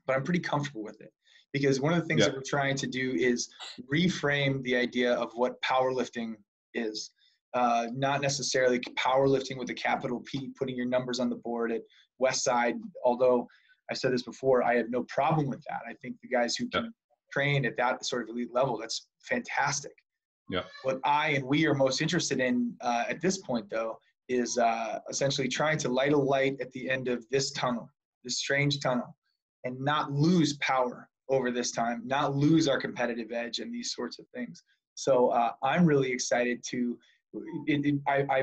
but I'm pretty comfortable with it because one of the things that we're trying to do is reframe the idea of what powerlifting is. not necessarily powerlifting with a capital P, putting your numbers on the board at Westside. Although I said this before, I have no problem with that. I think the guys who can train at that sort of elite level, that's fantastic. Yeah. What I and we are most interested in at this point, though, is essentially trying to light a light at the end of this tunnel, this strange tunnel, and not lose power over this time, not lose our competitive edge and these sorts of things. So I'm really excited to,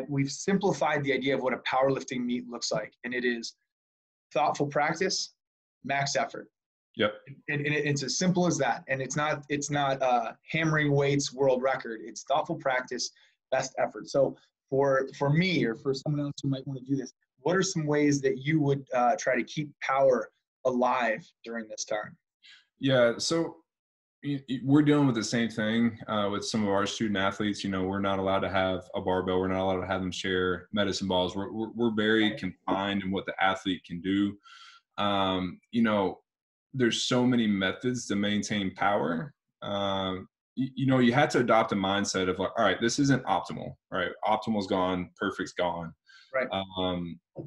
we've simplified the idea of what a powerlifting meet looks like, and it is thoughtful practice, max effort. Yep. And it's as simple as that. And it's not hammering weights world record. It's thoughtful practice, best effort. So for me, or for someone else who might want to do this, what are some ways that you would try to keep power alive during this time? Yeah. So we're dealing with the same thing with some of our student athletes. We're not allowed to have a barbell. We're not allowed to have them share medicine balls. We're very confined in what the athlete can do. There's so many methods to maintain power. You had to adopt a mindset of like, all right, this isn't optimal, right? Optimal's gone, perfect's gone. Right.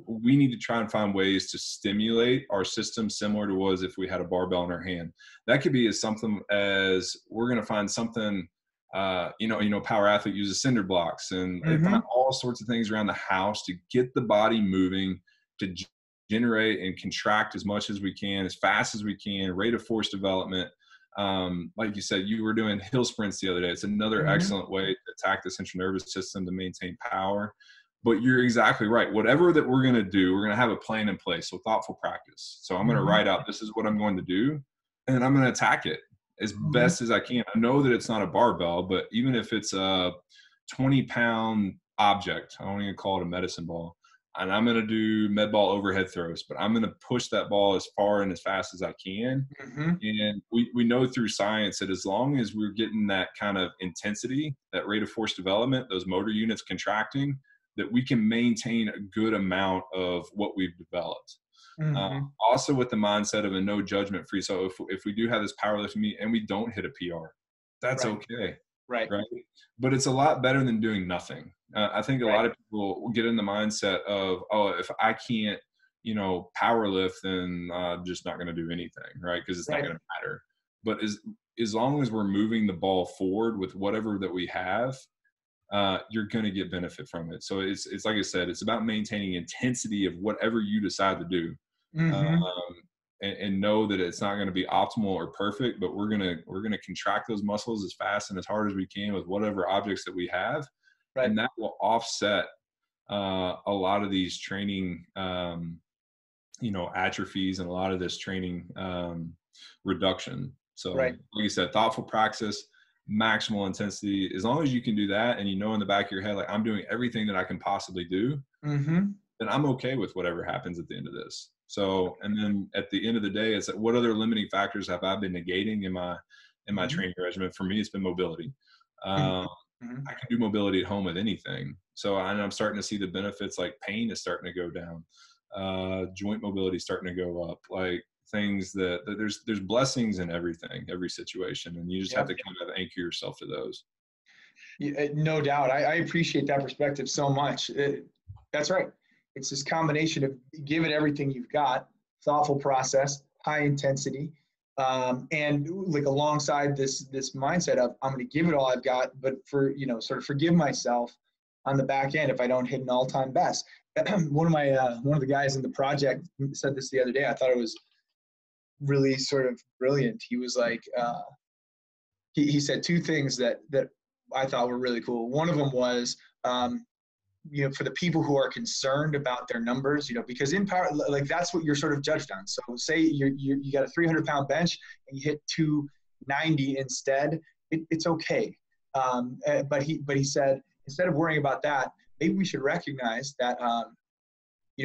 We need to try and find ways to stimulate our system similar to was if we had a barbell in our hand. That could be as something as we're going to find something, power athlete uses cinder blocks and they find all sorts of things around the house to get the body moving, to generate and contract as much as we can, as fast as we can, rate of force development. Like you said, you were doing hill sprints the other day. It's another excellent way to attack the central nervous system to maintain power. But you're exactly right. Whatever that we're going to do, we're going to have a plan in place. So thoughtful practice. So I'm going to write out, this is what I'm going to do, and I'm going to attack it as best as I can. I know that it's not a barbell, but even if it's a 20-pound object, I don't even call it a medicine ball, and I'm going to do med ball overhead throws, but I'm going to push that ball as far and as fast as I can. And we know through science that as long as we're getting that kind of intensity, that rate of force development, those motor units contracting, that we can maintain a good amount of what we've developed. Also with the mindset of a no judgment free. So if we do have this powerlifting meet and we don't hit a PR, that's okay. Right. But it's a lot better than doing nothing. I think a lot of people will get in the mindset of, oh, if I can't, power lift, then I'm just not going to do anything, right? Because it's not going to matter. But as long as we're moving the ball forward with whatever that we have, you're going to get benefit from it. So it's like I said, it's about maintaining intensity of whatever you decide to do, and know that it's not going to be optimal or perfect, but we're going to contract those muscles as fast and as hard as we can with whatever objects that we have, and that will offset a lot of these training, atrophies and a lot of this training reduction. So, like you said, thoughtful practice, maximal intensity. As long as you can do that, and in the back of your head, like, I'm doing everything that I can possibly do, then I'm okay with whatever happens at the end of this. So, and then at the end of the day, it's like, what other limiting factors have I been negating in my training regimen? For me, it's been mobility. I can do mobility at home with anything. So I'm starting to see the benefits, like pain is starting to go down, joint mobility is starting to go up, like things that there's blessings in everything, every situation, and you just have to kind of anchor yourself to those. Yeah, no doubt. I appreciate that perspective so much. That's right. It's this combination of give it everything you've got, thoughtful process, high intensity, and like alongside this mindset of I'm going to give it all I've got, but sort of forgive myself on the back end if I don't hit an all-time best. One of the guys in the project said this the other day. I thought it was really sort of brilliant. He was like, he said two things that I thought were really cool. One of them was, for the people who are concerned about their numbers, because in power, like that's what you're sort of judged on. So say you got a 300-pound bench and you hit 290 instead, it's okay. But he said, instead of worrying about that, maybe we should recognize that,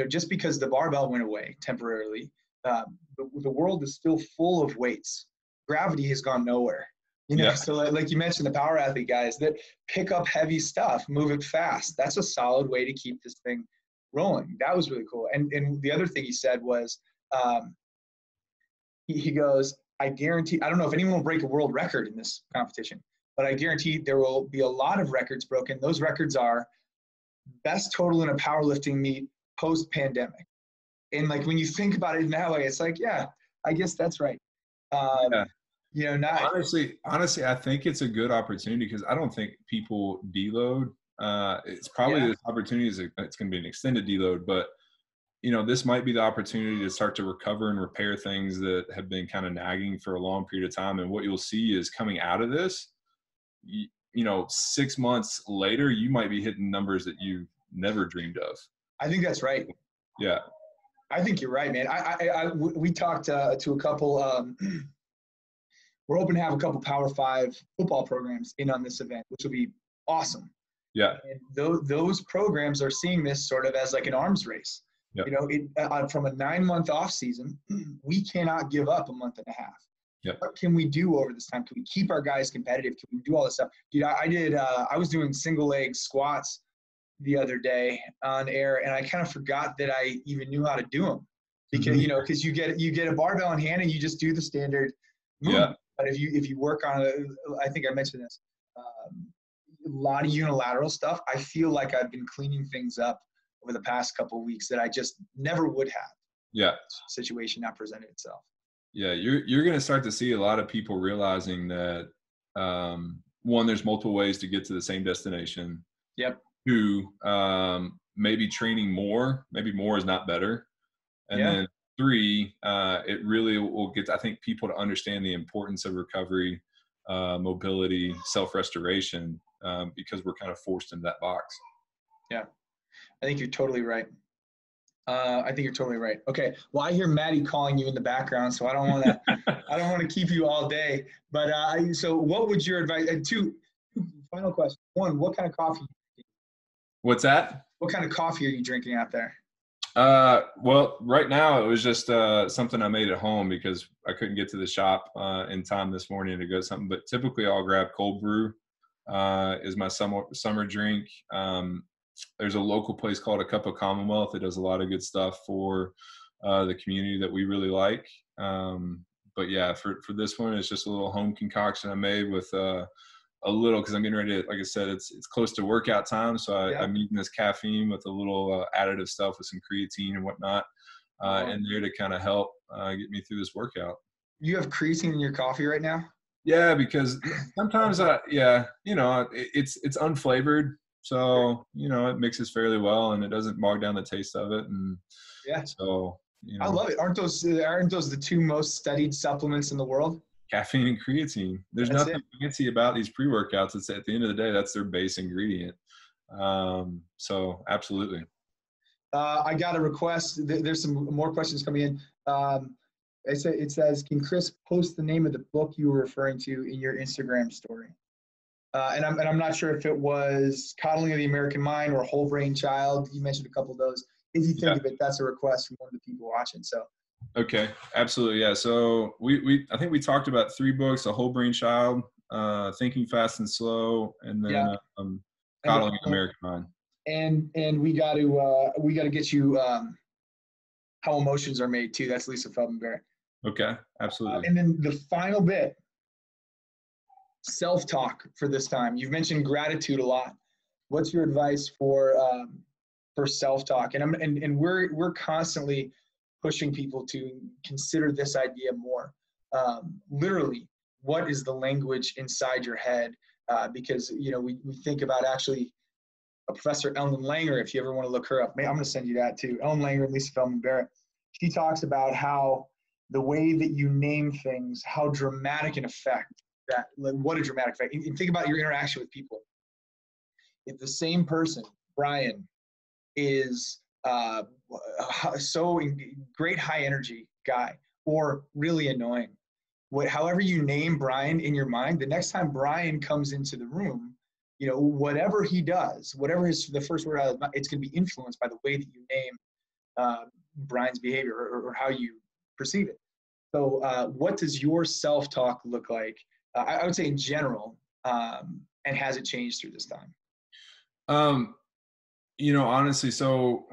just because the barbell went away temporarily, the world is still full of weights. Gravity has gone nowhere. So like you mentioned, the power athlete guys that pick up heavy stuff, move it fast. That's a solid way to keep this thing rolling. That was really cool. And the other thing he said was, he goes, I guarantee, I don't know if anyone will break a world record in this competition, but I guarantee there will be a lot of records broken. Those records are best total in a powerlifting meet post-pandemic. And like, when you think about it in that way, it's like, yeah, I guess that's right. Yeah. You know, not Honestly, I think it's a good opportunity because I don't think people deload. It's probably this opportunity it's going to be an extended deload, but you know, this might be the opportunity to start to recover and repair things that have been kind of nagging for a long period of time. And what you'll see is coming out of this, you know, 6 months later, you might be hitting numbers that you never dreamed of. I think that's right. Yeah. I think you're right, man. We talked to a couple. We're hoping to have a couple Power 5 football programs in on this event, which will be awesome. Yeah. And those programs are seeing this sort of as like an arms race. Yep. You know, from a 9-month off season, we cannot give up a month and a half. Yep. What can we do over this time? Can we keep our guys competitive? Can we do all this stuff? Dude, I was doing single leg squats the other day on air, and I kind of forgot that I even knew how to do them because, you know, because you get a barbell in hand and you just do the standard movement. Yeah. But if you work on I think I mentioned this, a lot of unilateral stuff. I feel like I've been cleaning things up over the past couple of weeks that I just never would have. Yeah. Situation not presented itself. Yeah, you're going to start to see a lot of people realizing that one, there's multiple ways to get to the same destination. Yep. 2, maybe training more. Maybe more is not better. And then 3, it really will get, I think, people to understand the importance of recovery, mobility, self-restoration, because we're kind of forced into that box. Yeah, I think you're totally right. Okay. Well, I hear Maddie calling you in the background, so I don't want to keep you all day. But so what would your advice? And 2 final questions. 1, what kind of coffee? What's that? What kind of coffee are you drinking out there? Well, right now it was just something I made at home because I couldn't get to the shop in time this morning to go something. But typically I'll grab cold brew is my summer drink. There's a local place called A Cup of Commonwealth that does a lot of good stuff for the community that we really like. But yeah, for this one, it's just a little home concoction I made with a little, because I'm getting ready to, like I said, it's close to workout time. So I'm eating this caffeine with a little additive stuff with some creatine and whatnot in there to kind of help get me through this workout. You have creatine in your coffee right now? Yeah, because sometimes you know, it's unflavored. So, you know, it mixes fairly well and it doesn't bog down the taste of it. And so, you know, I love it. Aren't those the 2 most studied supplements in the world? Caffeine and creatine. There's nothing fancy about these pre-workouts. It's at the end of the day, that's their base ingredient. So absolutely. I got a request. There's some more questions coming in. It says, can Chris post the name of the book you were referring to in your Instagram story? And I'm not sure if it was Coddling of the American Mind or Whole Brain Child. You mentioned a couple of those. If you think of it, that's a request from one of the people watching. So. Okay. Absolutely. Yeah. So I think we talked about 3 books: A Whole Brain Child, Thinking Fast and Slow, and then Coddling of the American Mind. And we got to get you How Emotions Are Made too. That's Lisa Feldman Barrett. Okay. Absolutely. And then the final bit. Self-talk for this time. You've mentioned gratitude a lot. What's your advice for self-talk? And we're constantly pushing people to consider this idea more. Literally, what is the language inside your head? Because, you know, we think about actually a Professor Ellen Langer, if you ever want to look her up. I'm going to send you that too. Ellen Langer and Lisa Feldman Barrett. She talks about how the way that you name things, how dramatic an effect what a dramatic effect. And think about your interaction with people. If the same person, Brian, is so great high energy guy or really annoying, however you name Brian in your mind, the next time Brian comes into the room, you know, whatever he does, whatever the first word out of his mouth, it's going to be influenced by the way that you name Brian's behavior or how you perceive it. So what does your self-talk look like? I would say in general, and has it changed through this time? You know, honestly, so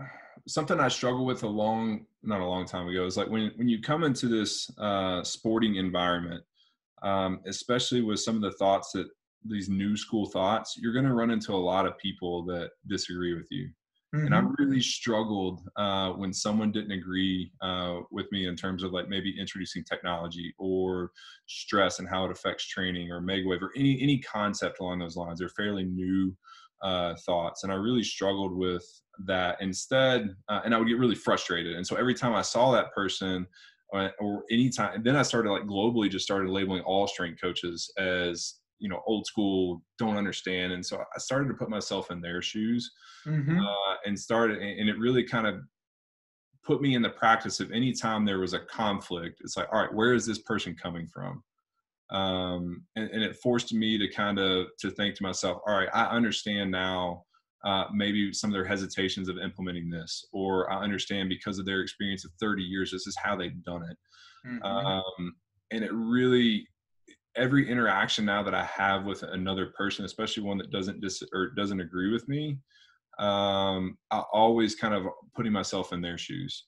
something I struggled with not a long time ago is like when you come into this sporting environment, especially with some of the thoughts these new school thoughts, you're going to run into a lot of people that disagree with you. And I Mm-hmm. really struggled when someone didn't agree with me in terms of like maybe introducing technology or stress and how it affects training or Megwave or any concept along those lines. They're fairly new thoughts, and I really struggled with that instead. And I would get really frustrated. And so every time I saw that person, or anytime, then I started like globally just started labeling all strength coaches as, you know, old school, don't understand. And so I started to put myself in their shoes Mm-hmm. and it really kind of put me in the practice of anytime there was a conflict, it's like, all right, where is this person coming from? And it forced me to kind of to think to myself, all right, I understand now maybe some of their hesitations of implementing this, or I understand because of their experience of 30 years, this is how they've done it. Mm-hmm. And it really, every interaction now that I have with another person, especially one that doesn't agree with me, I always kind of putting myself in their shoes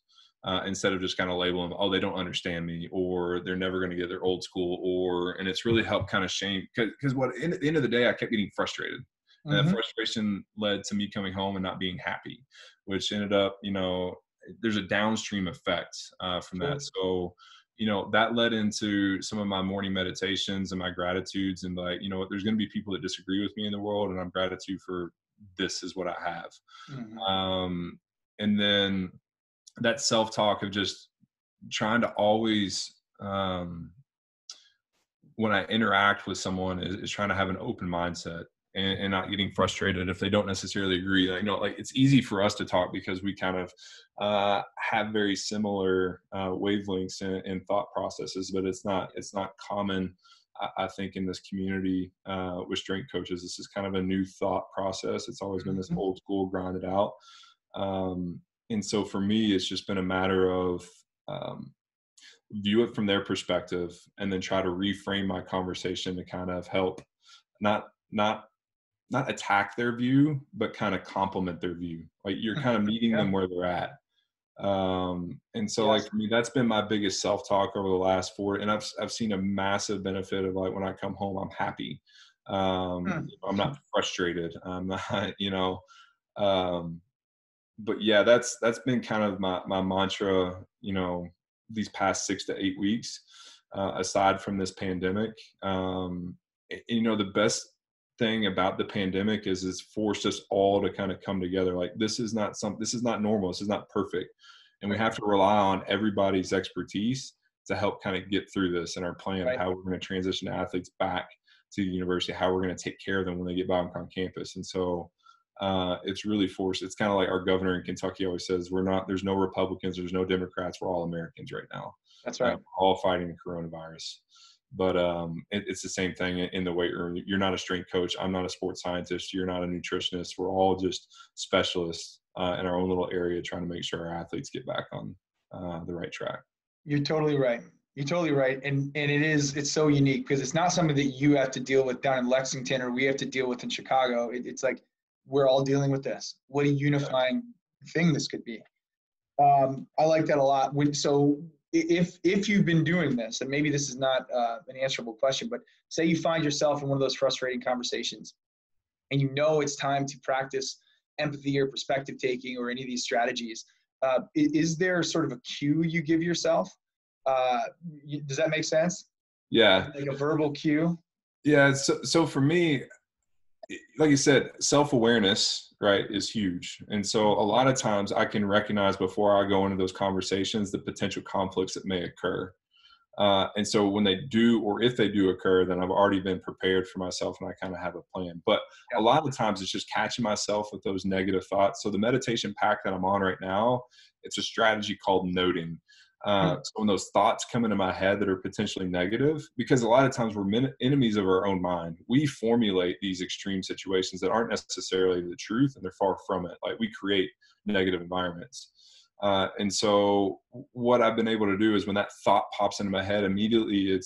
instead of just kind of labeling, oh, they don't understand me, or they're never going to get their old school, and it's really helped kind of shame because what at the end of the day, I kept getting frustrated. And that Mm-hmm. frustration led to me coming home and not being happy, which ended up, you know, there's a downstream effect from Sure. that. So, you know, that led into some of my morning meditations and my gratitudes, and like, you know what, there's going to be people that disagree with me in the world, and I'm gratitude for this is what I have. Mm-hmm. Um, and then that self-talk of just trying to always, when I interact with someone, is trying to have an open mindset and not getting frustrated if they don't necessarily agree. Like, you know, like it's easy for us to talk because we kind of have very similar wavelengths and thought processes, but it's not common. I think in this community with strength coaches, this is kind of a new thought process. It's always been this Mm-hmm. old school, grind it out. And so for me, it's just been a matter of um, view it from their perspective and then try to reframe my conversation to kind of help not not not attack their view, but kind of complement their view. Like you're kind of meeting Yeah. them where they're at. And so Yes. like for me, that's been my biggest self-talk over the last 4, and I've seen a massive benefit of like when I come home, I'm happy. Hmm. I'm not frustrated. I'm not, you know, um, but yeah, that's been kind of my mantra, you know, these past 6 to 8 weeks, aside from this pandemic. You know, the best thing about the pandemic is it's forced us all to kind of come together. Like this is not normal. This is not perfect, and we Right. have to rely on everybody's expertise to help kind of get through this and our plan of Right. how we're going to transition athletes back to the university, how we're going to take care of them when they get back on campus. And so it's really forced. It's kind of like our governor in Kentucky always says, there's no Republicans, there's no Democrats, we're all Americans right now. That's right. We're all fighting the coronavirus. But it's the same thing in the weight room. You're not a strength coach. I'm not a sports scientist. You're not a nutritionist. We're all just specialists in our own little area trying to make sure our athletes get back on the right track. You're totally right. You're totally right. And it's so unique because it's not something that you have to deal with down in Lexington or we have to deal with in Chicago. It's like we're all dealing with this. What a Yeah. unifying thing this could be. I like that a lot. So if you've been doing this, and maybe this is not an answerable question, but say you find yourself in one of those frustrating conversations and you know it's time to practice empathy or perspective taking or any of these strategies, is there sort of a cue you give yourself? Uh, does that make sense? Yeah. Like a verbal cue? Yeah. So for me, like you said, self-awareness, right, is huge. And so a lot of times I can recognize before I go into those conversations the potential conflicts that may occur. And so when they do, or if they do occur, then I've already been prepared for myself and I kind of have a plan. But a Yeah. lot of the times it's just catching myself with those negative thoughts. So the meditation pack that I'm on right now, it's a strategy called noting. Hmm. So when those thoughts come into my head that are potentially negative, because a lot of times we're enemies of our own mind, we formulate these extreme situations that aren't necessarily the truth and they're far from it. Like we create negative environments. And so what I've been able to do is when that thought pops into my head, immediately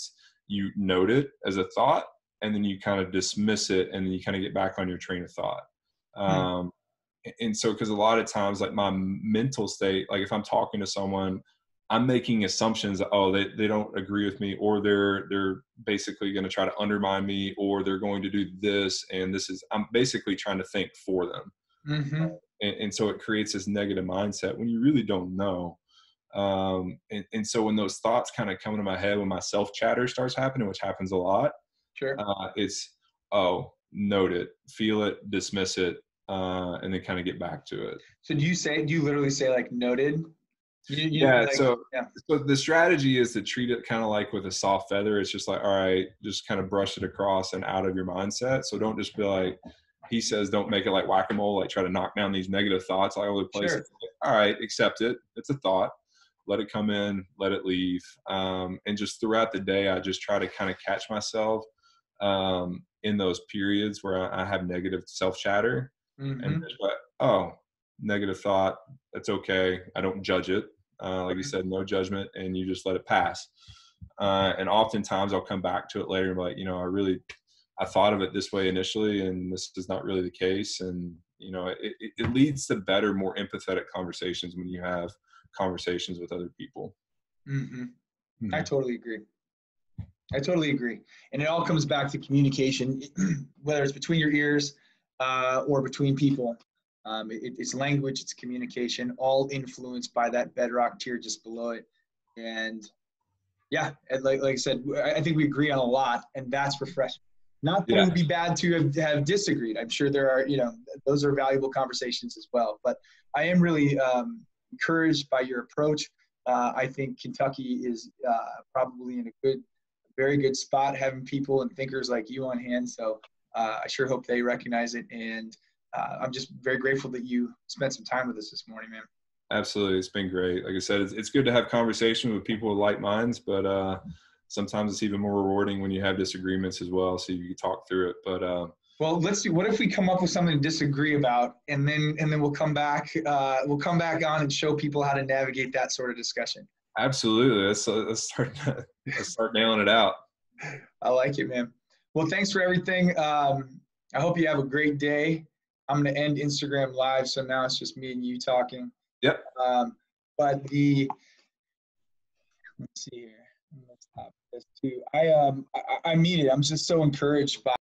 you note it as a thought and then you kind of dismiss it and then you kind of get back on your train of thought. Hmm. And so, because a lot of times like my mental state, like if I'm talking to someone, I'm making assumptions that, oh, they don't agree with me, or they're basically going to try to undermine me, or they're going to do this, and this is, I'm basically trying to think for them. Mm-hmm. And so it creates this negative mindset when you really don't know. And so when those thoughts kind of come into my head, when my self chatter starts happening, which happens a lot, Sure. it's, oh, note it, feel it, dismiss it, and then kind of get back to it. So do you literally say like noted? You Yeah. like, So, yeah, so the strategy is to treat it kind of like with a soft feather. It's just like, all right, just kind of brush it across and out of your mindset. So don't just be like, he says, don't make it like whack-a-mole, like try to knock down these negative thoughts all over the place. sure. It's like, all right, accept it. It's a thought. Let it come in, let it leave. And just throughout the day, I just try to kind of catch myself in those periods where I have negative self chatter, and Mm-hmm. just like, oh, negative thought. That's okay. I don't judge it. Like you said, no judgment, and you just let it pass. And oftentimes I'll come back to it later and be like, I thought of it this way initially, and this is not really the case. And, it leads to better, more empathetic conversations when you have conversations with other people. Mm-hmm. I Mhm. totally agree. I totally agree. And it all comes back to communication, whether it's between your ears or between people. It's language, it's communication, all influenced by that bedrock tier just below it. And yeah, and like I said, I think we agree on a lot, and that's refreshing. Not that it Yeah, would be bad to have disagreed. I'm sure there are, those are valuable conversations as well. But I am really encouraged by your approach. I think Kentucky is probably in a very good spot having people and thinkers like you on hand. So I sure hope they recognize it. And I'm just very grateful that you spent some time with us this morning, man. absolutely. It's been great. Like I said, it's good to have conversation with people with like minds, but sometimes it's even more rewarding when you have disagreements as well, so you can talk through it. But Well, let's see. What if we come up with something to disagree about, and then we'll come back. We'll come back on and show people how to navigate that sort of discussion. absolutely, let's start nailing it out. I like it, man. Well, thanks for everything. I hope you have a great day. I'm going to end Instagram Live, so now it's just me and you talking. Yep. But let's see here. Let's stop this too. I mean it. I'm just so encouraged by